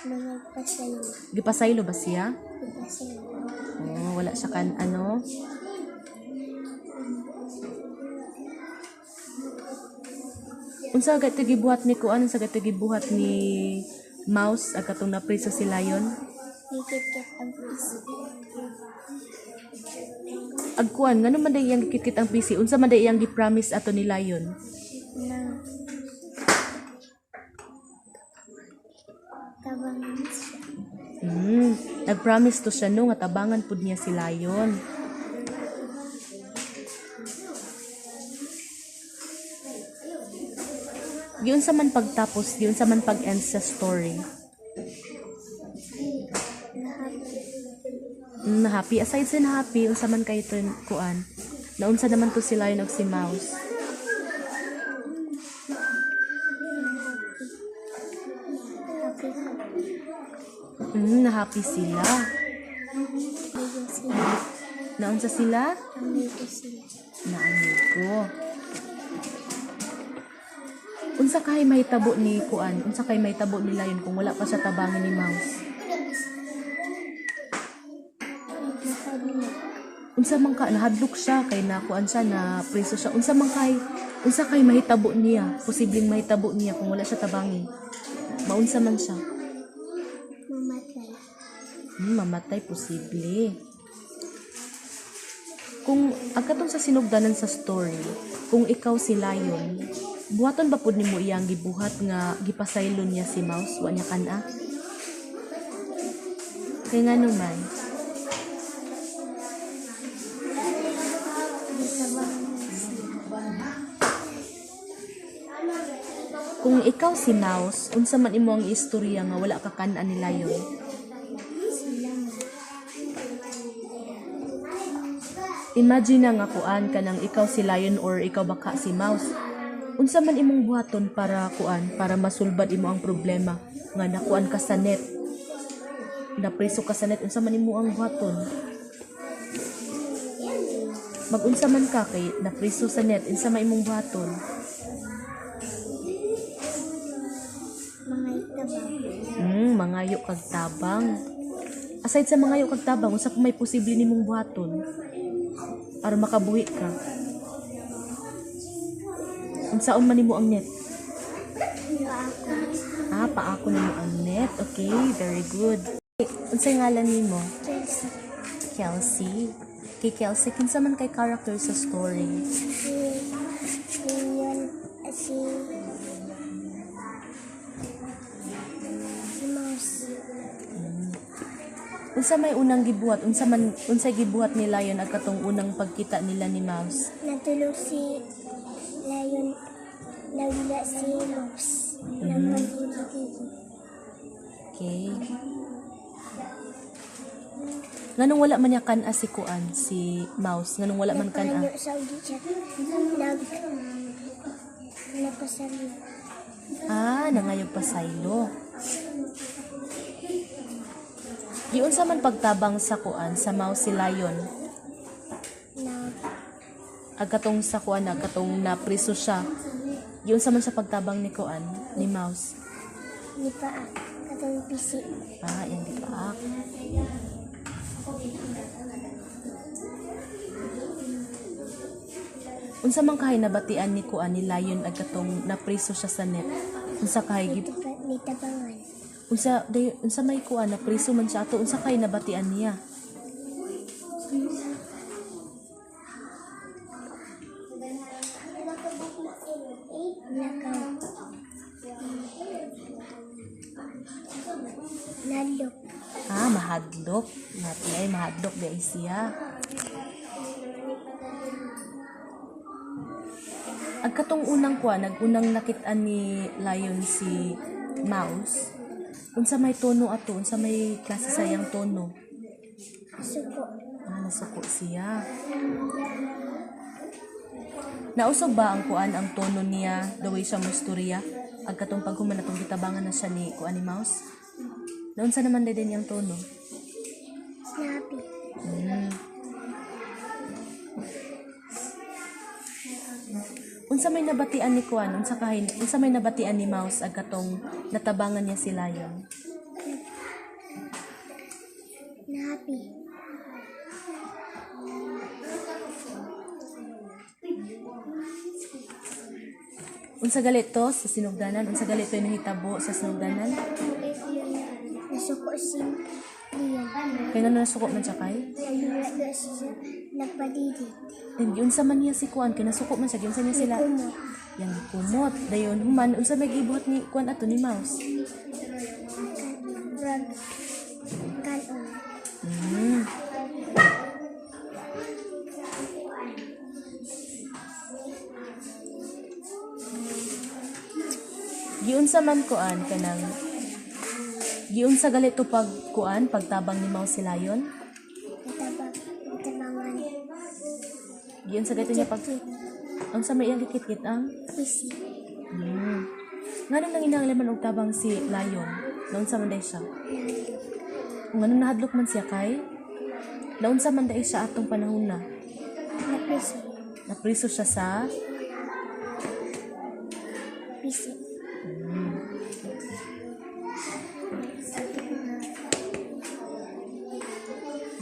mga pasayo. Gipasaylo ba siya? Pasayo. Oh, wala siya kan ano. Unsa gayud gibuhat ni kuan, unsa gayud gibuhat ni Mouse ag katong napriso si Lion? Higit-git ang piso. Ag kuan ngano man day iyang gikit ang PC? Unsa man day iyang gi-promise ato ni Lion? Na tabangan siya. Nag-promise to siya no nga tabangan pud niya si Lion. Giun sa man pagtapos, giun sa man pag-end sa story. Na-happy. Aside sa na-happy, unsa man kayo to kuan. Naunsa naman to si Lion ug si Mouse. Na-happy sila. Bigyan sila. Naunsa sila? Amigo sila. Naamigo. Unsa kay mahitabo ni kuan? Unsa kay mahitabo ni Lion kung wala pa siya tabangin ni Mouse? Nakadulog. Unsa man ka nahadlok siya kay nakuan siya na preso siya. Unsa kay mahitabo niya? Posibleng mahitabo niya kung wala siya tabangin. Maunsa man siya? Mamatay. Mamatay posible. Kung agkatong sa sinugdanan sa story, kung ikaw si Lion, buhaton ba pud nimo iyang gibuhat nga gipasaylon niya si Mouse wa niya kana? Kay ngano man? Di tabangan sila. Kung ikaw si Mouse, unsa man imo ang istorya nga wala ka kan-an ni Lion? Sila nga. Imagine na nga kuan ka nang ikaw si Lion or ikaw baka si Mouse. Unsa man imong buhaton para kuan, para masulbad imo ang problema nga nakuan ka sa net. Napreso ka sa net, unsa man imo ang buhaton? Mag-unsa man ka kay napreso sa net, unsa man imong buhaton? Mga itabang. Mangayo kag tabang. Aside sa mangayo kag tabang, unsa pa may posible nimong buhaton? Para makabuhi ka. Unsaon man nimo ang net? Paako. Paako nimo ang net. Okay, very good. Unsay ngalan nimo? Chelsea. Kelsey. Kay Kelsey, kinsa man kay character sa story? Si Mouse. Unsa may unang gibuhat? Unsay gibuhat ni Lion ag katong unang pagkita nila ni Mouse? Natulog si Lion. Nawala si Mouse. Nagpag-ibig. Okay. Nganong wala man niya kan-a si kuan, si Mouse? Nganong wala man kan-a? Nagpahanyo sa audit siya. Napasali. Nangayog pa saylo. Giunsa man pagtabang sa kuan, sa Mouse si Lion? Na Agkatong sa kuan, agkatong napriso siya. Giunsa man sa pagtabang ni kuan, ni Mouse? ni paa. Katong pisi. Hindi pa. Unsa man kahay nabatian ni kuan ni Lion agkatong napriso siya sa net? Unsa kahay Ni tabangan. unsa may kuan napriso man siya ato, unsa kahay nabatian niya? Nakaw. Nalok. Mahadlok. Nati ay mahadlok dai siya. Agkatong unang kuan, nagunang nakit-an ni Lion si Mouse. Unsa may tono ato, unsa may klase sayang tono? Suko. Nasuko siya. Nausog ba ang kuan ang tono niya, the way siya musturya? Agkatong paghuman atong gitabangan na siya ni kuan ni Mouse. Naunsa naman din yung tono? Snappy. Unsa may nabatian ni Kuan? Unsa may nabatian ni Mouse agkatong natabangan niya si Lion? Na-happy. Unsa galit to sa sinugdanan? Unsa galit to nahitabo sa sinugdanan? Nasuko si Leon. Kaya nga nasuko man siya kay? Nalula siya nagpadidit. Unsa man niya si Kuan? Kaya nasuko man siya. Unsa niya sila? Kumo. Yang kumot. Dayon, human. Unsa may gibuhat ni Kuan ato ni Mouse? Brag. Kanon. Mm. Giunsa man Kuan kanang giunsa galit to pagtabang ni Mouse si Lion? Natabangan. Giunsa galit niya ang sa may iyang kikit-kit ang? Pisi. Ngano nang inanglaman og tabang si Lion? Naunsa man day siya? Ngano nahadlok man siya kay? Naunsa man day siya atong panahon na? Napiso. Napriso siya sa Pisi.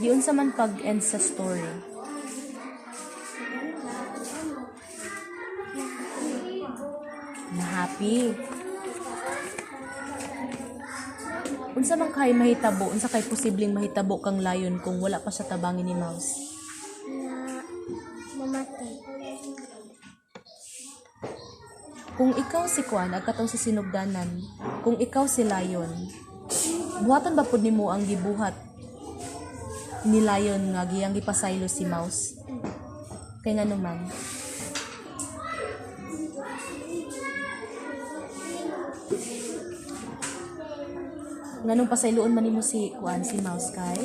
giunsa man pag-end sa story? Na happy. Unsa man kay mahitabo? Unsa kay posibleng mahitabo kang Lion kung wala pa siya tabangin ni Mouse? Na mamatay. Kung ikaw si Kuan agkatong sa sinugdanan, kung ikaw si Lion, buhatan ba pud nimo ang gibuhat ni Lion nga giyang gipasaylo si Mouse? Kay ngano man? Nganong pasayloon man nimo si Kuan si Mouse kay?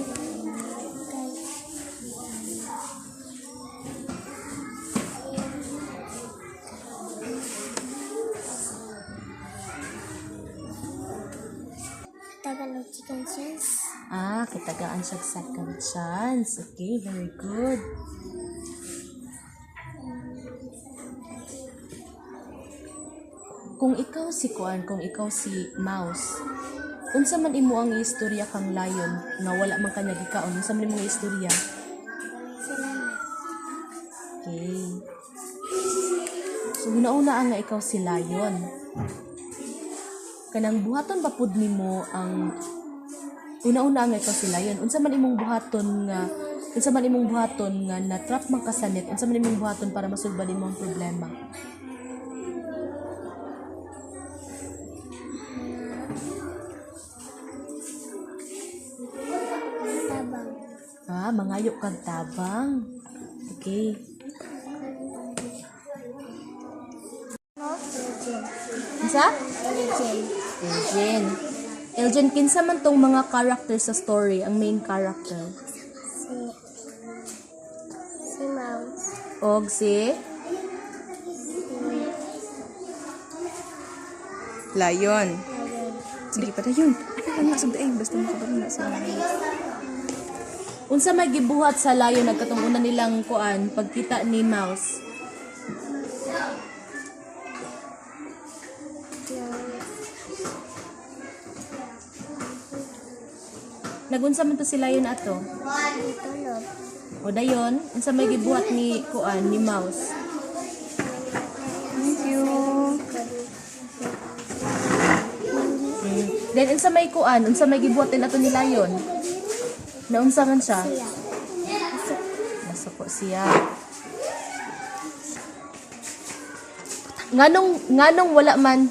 Tagalog chicken chance. Kitagaan siya second chance. Okay, very good. Kung ikaw si Kuan, kung ikaw si Mouse, unsa man imo ang istorya kang Lion nga wala man kanya gikaon, unsa man imong istorya? Salamat. Okay. So una nga ikaw si Lion. Kanang buhaton ba pud nimo ang una nga ikaw si Lion. Unsa man imong buhaton nga na-trap man ka sa net, unsa man imong buhaton para masulban nimo ang problema? Tabang. Mangayo kag tabang. Okay. Unsa? Eljen, kinsa man tong mga character sa story, ang main character? Si Mouse. Og si Lion. Ayun. Sige pa yun. Ano nga sabdaing? Basta makabala sa unsa may gibuhat sa Lion nagkatong una nilang kuan pagkita ni Mouse? Nagunsa man to si Lion ato? Tulog. O dayon, unsa may gibuhat ni kuan ni Mouse? Thank you. Then unsa may kuan, unsa may gibuhatin ato ni Lion? Naunsa man siya? Siya. Nasuko siya. Nganong wala man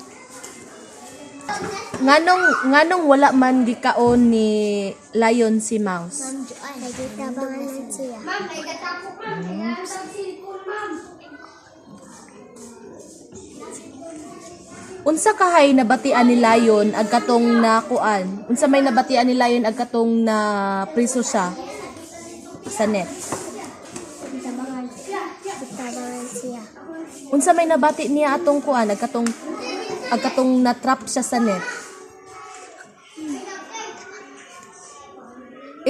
Nganong wala man gikaon ni Lion si Mouse? Nagitabangan lang siya. Unsa kahay nabatian ni Lion agkatong na kuan? Unsa may nabatian ni Lion agkatong na priso siya sa net? Nagitabangan siya. Unsa may nabati niya atong kuan agkatong na-trap siya sa net?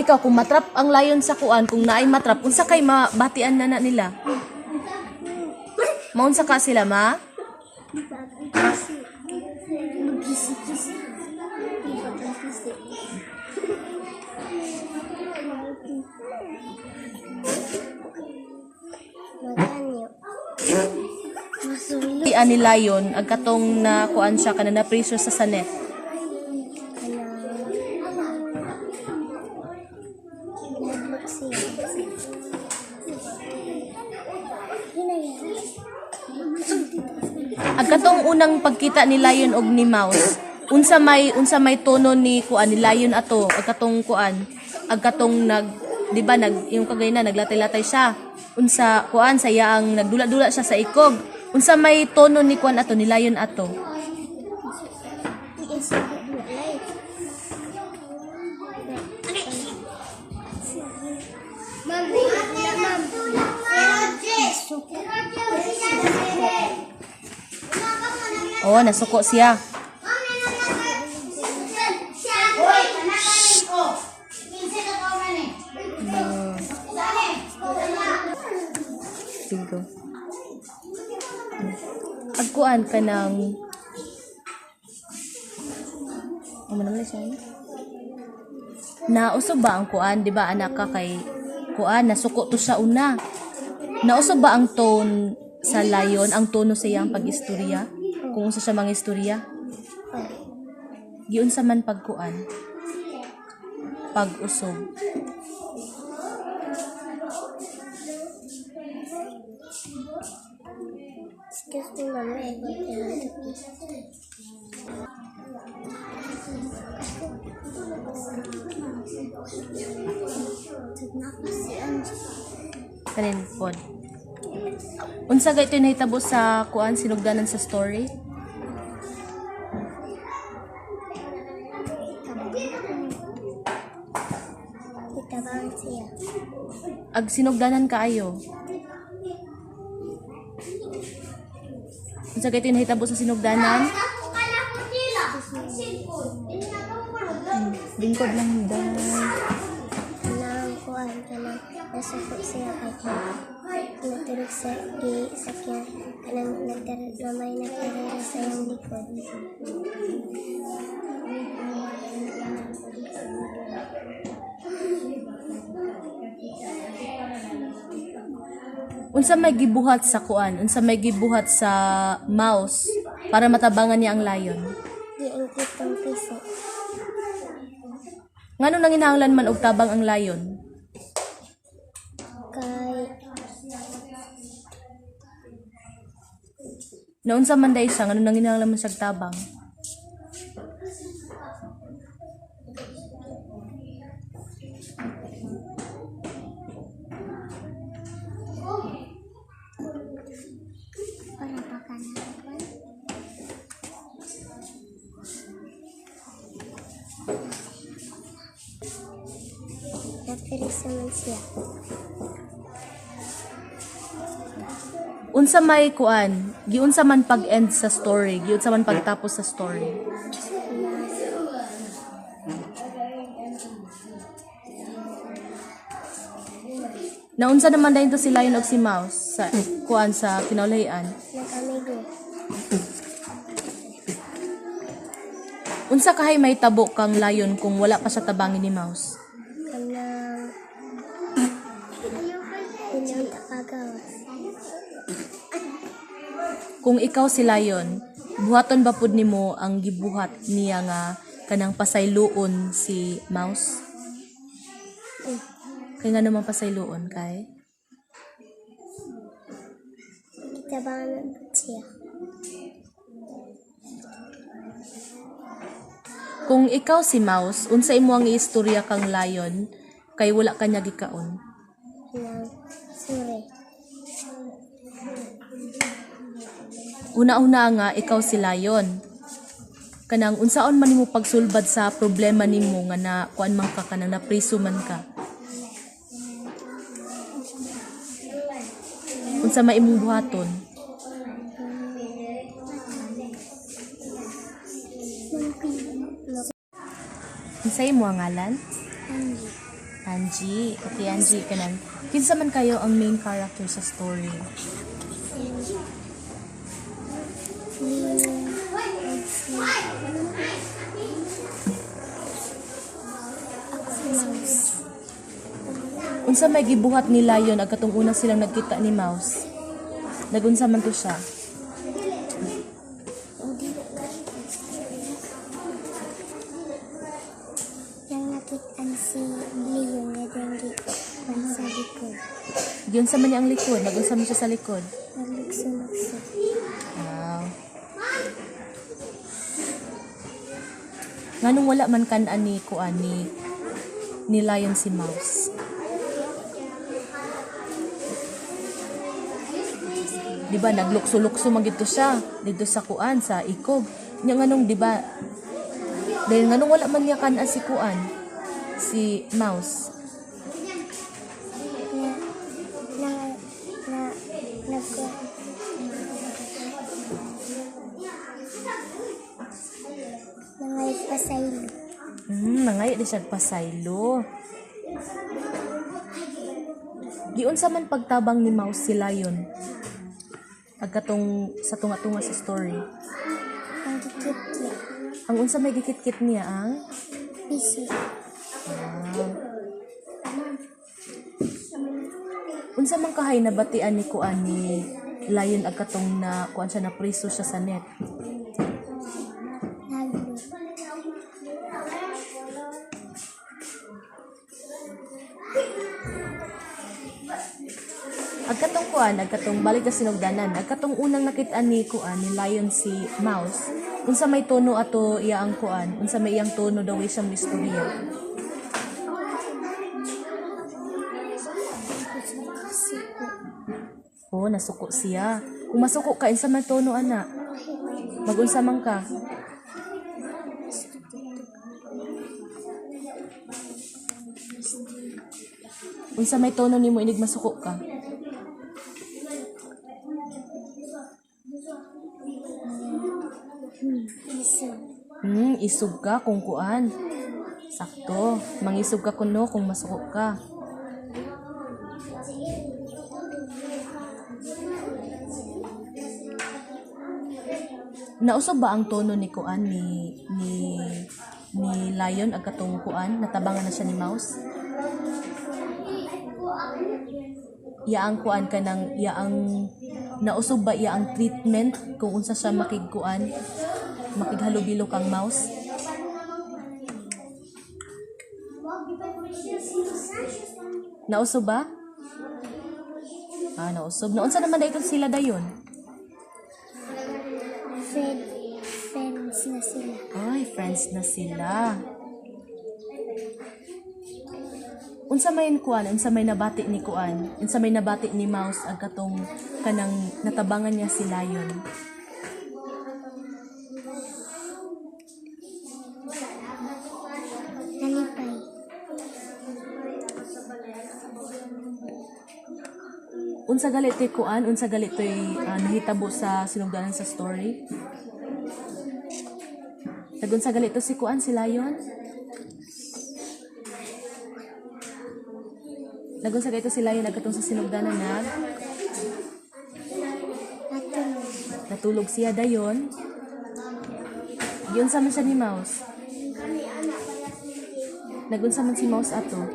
ikaw kung matrap ang layon sa kuan, kung naay matrap, unsa kay mabatian na nila? Maunsa ka sila, ma? Maganyo. Masulo. Ani layon ag katong na kuan siya kana na preso sa sanet. Naglok siya. Ag katong unang pagkita ni Lion og ni Mouse, unsa may tono ni kuan ni Lion ato, ag katong kuan, ag katong di ba yung kagay na naglatay-latay siya. Unsa kuan saya ang nagdula-dula siya sa ikog. Unsa may tono ni kuan ato ni Lion ato. Oh, nasuko siya. Tigo. Agkuan ka ng nauso ba ang kuan, di ba anak ka kay kuan, nasuko to sa una. Nauso ba ang tone sa Lion, ang tono sa iyang pag-istorya? Kung unsa siya mga istorya? Giun sa man pagkuan, pag-usog. Excuse me, mama. I want to learn to Kanin pod. Unsa gay ito nahitabo sa kuan sinugdanan sa story? Itabang siya. Ag sinugdanan kaayo. Unsa gay ito nahitabo sa sinugdanan? Bingkod lang daw. Nang kuan kanang nasuko siya kay natulog sa sakyan kanang may nagtarira sa iyang likod. Unsa may gibuhat sa kuan? Unsa may gibuhat sa Mouse para matabangan niya ang Lion? Di ang kitang piso. Ngano nang inahanglan man og tabang ang Lion? Kay Naunsa man day siya, ngano nang inahanglan man siya tabang? para pa ka na. Nagtarisa man siya. Unsa may kuan? Giunsa man pag-end sa story, giunsa man pagtapos sa story. Naunsa naman dayon to si Lion og si Mouse sa kuan sa kinaulayan. Nag-amigo. Unsa kahay may tabo kang Lion kung wala pa siya tabangin ni Mouse? Kanang ilang takagawas. Kung ikaw si Lion, buhaton ba pud nimo ang gibuhat niya nga kanang pasayloon si Mouse? Kay nga naman pasayloon kay? Itabangan siya. Kung ikaw si Mouse, unsa imo ang iistorya kang Lion kay wala kanya gikaon? Nang sure. Una-una nga ikaw si Lion. Kanang unsaon man nimo pagsulbad sa problema nimo nga na kuan man ka kanang napriso man ka. Unsa may imong buhaton? Unsa imo ang ngalan? Angie. Okay, Angie, kanan. Kinsa man kayo ang main character sa story? Unsa may gibuhat ni Lion ag katong una silang nagkita ni Mouse? Nagunsa man to siya? Yang nakitaan si Leo nga denggi sa likod. Giunsa man niya ang likod? Nagunsa man siya sa likod? Nalugso-lugso. Wow. Nganong wala man kan-an ni kuan ni Lion si Mouse? Di ba naglukso-lukso man gito siya dito sa kuan sa ikob. Nya nganong di ba? Dahil nganong wala man niya kan-an si kuan si Mouse. Nangay pasaylo. Nangay di siya pasaylo. Giunsa man pagtabang ni Mouse si Lion? Agkatong sa tunga-tunga sa story. Ang dikit-kit. Ang unsa may gikit-kit niya ang Piso. unsa man kahay nabatian ni kuan ni Lion agkatong na kuan siya na priso siya sa net. Naglo. Agkatong kuan, agkatong balik na sinugdanan, agkatong unang nakit-an ni kuan ni Lion si Mouse. Unsa may tono ato iya ang kuan, unsa may iyang tono daw siyang istorya. Oh, nasuko siya. Kung masuko ka, unsa man tono ana? Magunsa man ka? Unsa may tono nimo inig masuko ka? Piso. Isog ka kung kuan. Sakto. Mangisog ka kuno kung masuko ka. Nausob ba ang tono ni kuan ni Lion ag katong kuan natabangan na siya ni Mouse? Ang kuan kanang ang nausob ba ang treatment kung unsa siya makigkuan makighalubilo kang Mouse? Nausob ba? Nausob. Naunsa naman dayton sila dayon? Friends na sila. Ay, friends na sila. Unsa may kuan, unsa may nabati ni kuan, unsa may nabati ni Mouse ag katong kanang natabangan niya si Lion. Nalipay. Unsa galit toy kuan, unsa galit toy nahitabo sa sinugdanan sa story? Unsa galit to si kuan si Lion? Nagunsa galit to si Lion agkatong sa sinugdanan na natulog siya dayon. Giunsa man siya ni Mouse? Nagunsa man si Mouse ato?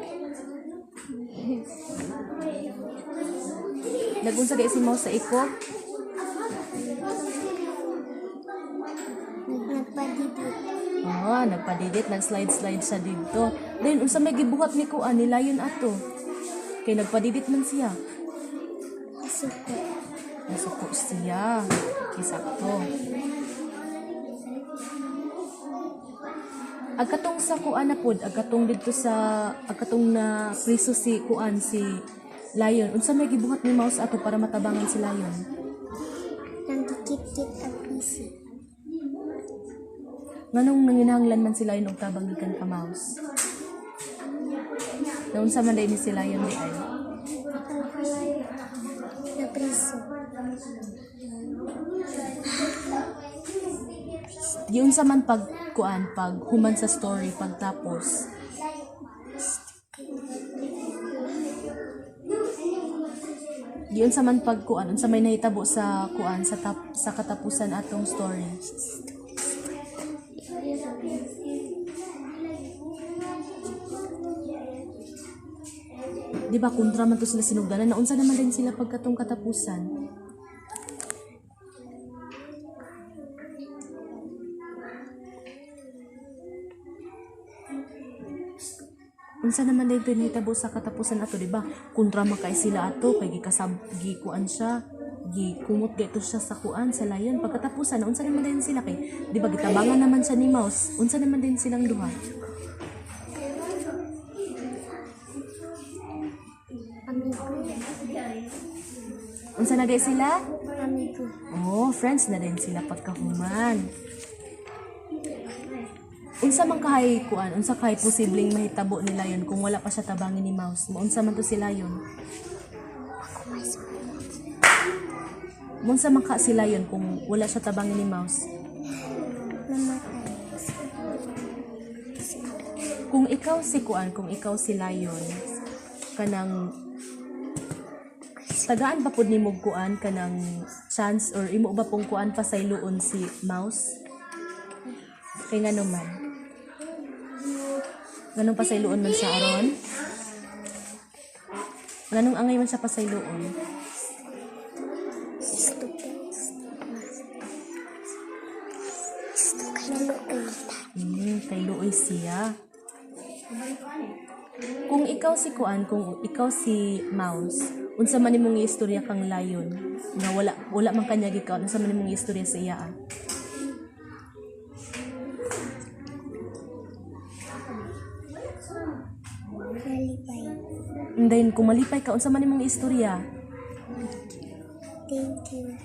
Nagunsa gay si Mouse sa iko? Nagpadidit. Nagpadidit, nag-slide siya dito. Then, unsa may gibuhat ni kuan ni Lion ato? Kay nagpadidit man siya. Asuko. Nasuko siya. Kisakto. Agkatong sa kuan na pod, agkatong dito sa agkatong na priso si kuan si Lion. Unsa may gibuhat ni Mouse ato para matabangan si Lion? Nang dikit-kit ang piso. Nganong nanginahanglan man si Lion og tabang gikan ka Mouse? Naunsa man day ni si Lion di ay? Na priso. Giunsa man pag kuan pag human sa story pagtapos Giun sa man pagkuan, unsa may nahitabo sa kuan sa katapusan atong story. Di ba kontra man to sila sinugdanan, naunsa naman din sila pagkatong katapusan. Unsa naman din to nahitabo sa katapusan ato, di ba? Kontra man kay sila ato kay gikuan siya, gikumot gayto siya sa kuan sa layon. Pagkatapusan unsa naman din sila kay, di ba gitabangan naman siya ni Mouse. Unsa naman din silang duha? Amigo. Unsa na din sila? Amigo. Oh, friends na din sila pagkahuman. Unsa man kahay kuan, unsa kahay posibleng mahitabo nila yon kung wala pa siya tabangin ni Mouse. Unsa man to sila yon? Unsa man ka sila yon kung wala siya tabangin ni Mouse? Mamatay. Kung ikaw si kuan, kung ikaw si Lion, kanang tagaan pa pud nimo kuan kanang chance or imo ba pong kuan pa sayloon si Mouse? Kay ngano man? Ganong pasayloon man siya aron? Ganong angay man siya pasayloon? Kay luoy siya. Kung ikaw si kuan, kung ikaw si Mouse, unsa man imong istorya kang Lion nga wala man kanya gikaon, unsa man imong istorya sa iya? Malipay. Then kung malipay ka, unsa man imong istorya? Thank you.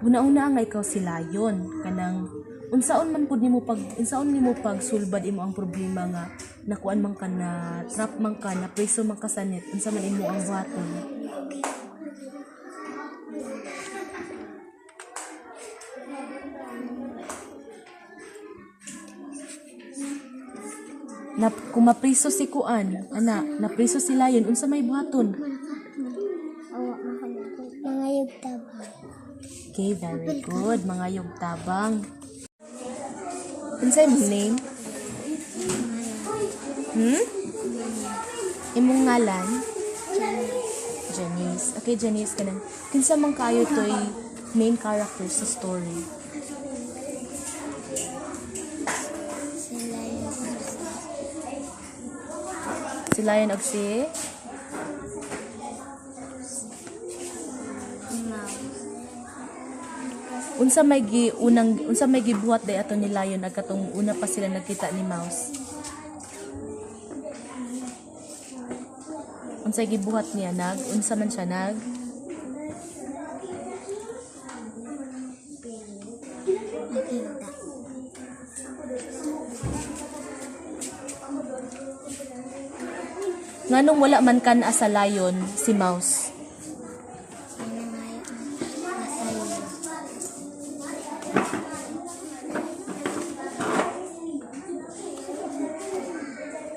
Una-una nga ikaw si Lion, kanang unsaon man pud nimo pag sulbad imo ang problema nga nakuan man ka na trap man ka na preso man ka sa net, unsa man imo ang buhaton? Na kung mapriso si kuan, napriso si Lion, unsa may buhaton? Awa makamukot. Mga yugtabang. Okay, very good. Mga yugtabang. Unsa imong name? Imong ngalan? Janice. Okay, Janice, kanang kinsa man kayo toy main character sa story? Si Lion og si unsa may gibuhat day ato ni Lion ag katong una pa sila nagkita ni Mouse. Unsa gibuhat niya unsa man siya nganong wala man kan sa Lion si Mouse?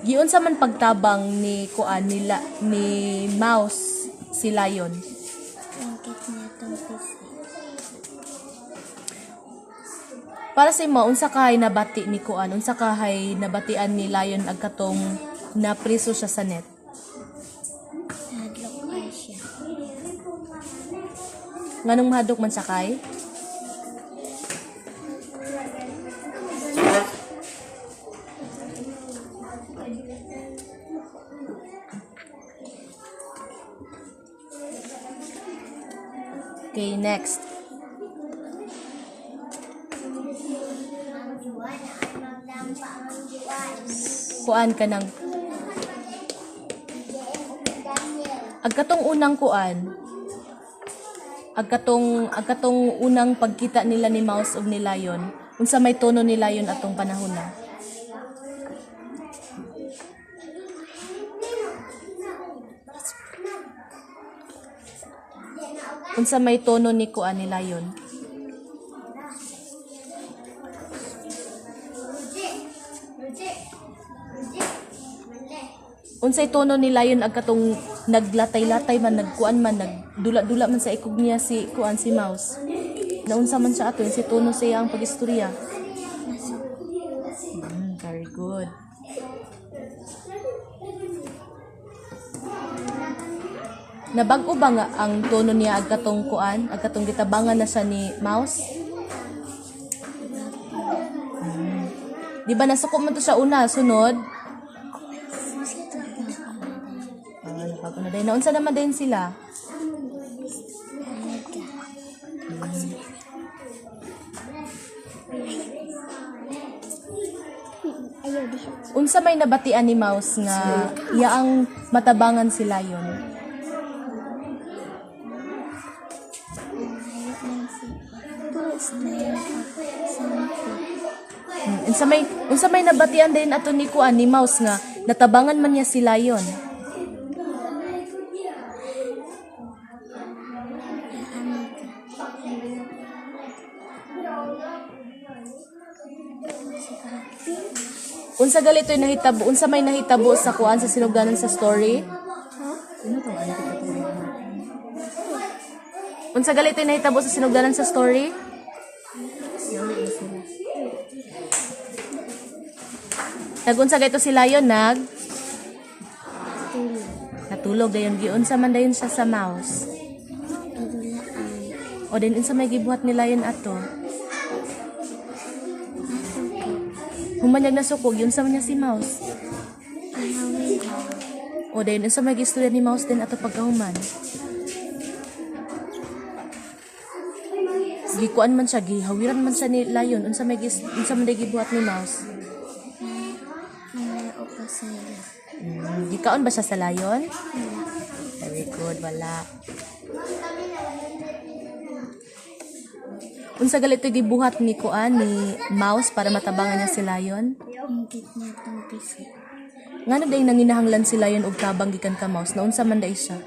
Giun sa man pagtabang ni kuan nila ni Mouse si Lion. Angkit niya itong pisi. Para sa imo unsa kahay nabati ni kuan, unsa kahay nabatian ni Lion ag katong napriso siya sa net? Nahadlok ay siya. Nganong mahadok man siya kay? Okay, next. Kuan ka ng agkatong unang kuan, agkatong unang pagkita nila ni Mouse ug ni Lion, unsa may tono ni Lion atong panahon na? Unsa may tono ni kuan ni Lion? Unsay tono ni Lion ag katong naglatay-latay man, nagkuan man, nagdula-dula man sa ikog niya si kuan si Mouse. Naunsa man siya ato, si Tono siya ang pag-istorya. Very good. Nabag-o ba nga ang tono niya agkatong kuan, agkatong gitabangan na siya ni Mouse? Di ba nasuko man to siya una, sunod? Nabago na din. Naunsa naman din sila? Unsa may nabatian ni Mouse nga iya ang matabangan si Lion? Unsa may nabatian din ato ni kuan ni Mouse nga natabangan man niya si Lion. Unsa galitoy nahitabo? Unsa may nahitabo sa kuan sa sinugdanan sa story? Unsa galitoy nahitabo sa sinugdanan sa story? Nagunsa gayto si Lion natulog dayon giunsa man dayon siya sa Mouse. O din unsa may gibuhat ni Lion ato? Humanyag na sukog, yun sa niya si Mouse. O din unsa may gistorya ni Mouse din ato pagkahuman. Gikuan man siya, gihawiran man siya ni Lion, unsa man gibuhat ni Mouse. Gikaon ba siya sa Lion? Very good, wala. Unsa galito gibuhat ni kuan ni Mouse para matabangan niya si Lion? Ngano day nanginahanglan si Lion og tabang gikan ka Mouse? Naunsa man day siya?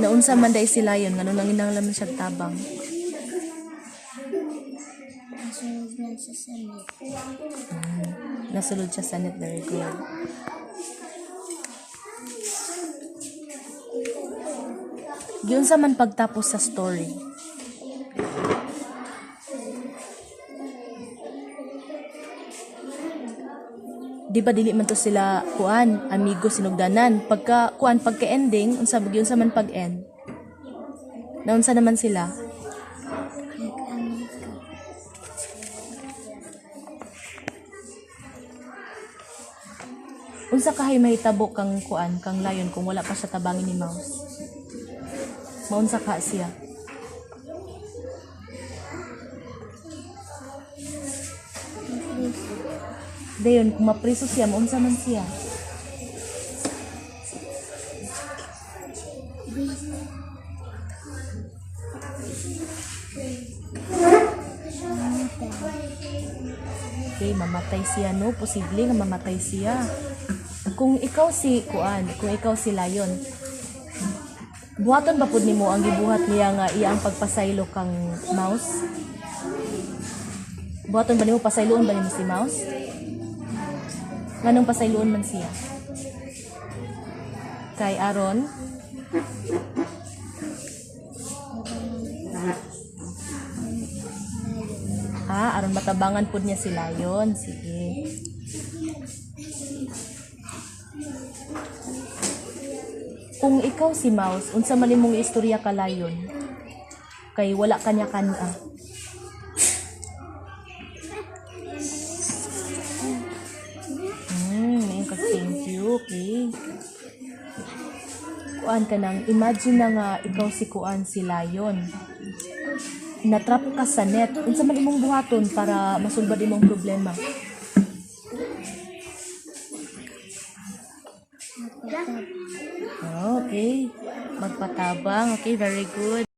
Naunsa man day si Lion ngano nanginahanglan man siya tabang? Nasulod siya sa net. Very good. Yun sa man pagtapos sa story. Di ba dili man to sila kuan, amigo sinugdanan. Pagka ending, unsa yun sa man pag-end. Naunsa naman sila? Unsa kahay mahitabo kang kuan, kang Lion kung wala pa siya tabangin ni Mouse? Maunsa ka siya? Dayon, kung mapriso siya, maunsa man siya? Okay, mamatay siya, no? Posible nga mamatay siya. Kung ikaw si Lion, buhaton ba pud nimo ang gibuhat niya nga iya ang pagpasaylo kang Mouse? Buhaton ba nimo, pasayloon ba nimo si Mouse? Nganong pasayloon man siya? Kay Aaron? Aron matabangan pud niya si Lion. Sige. Kung ikaw si Mouse, unsa man imong istorya ka Lion? Kay wala kanya-kanya. Thank you, okay. Kuan ka nang, imagine na nga ikaw si Lion. Natrap ka sa net. Unsa man imong buhaton para masulbad imong problema? Okay. Magpatabang. Okay, very good.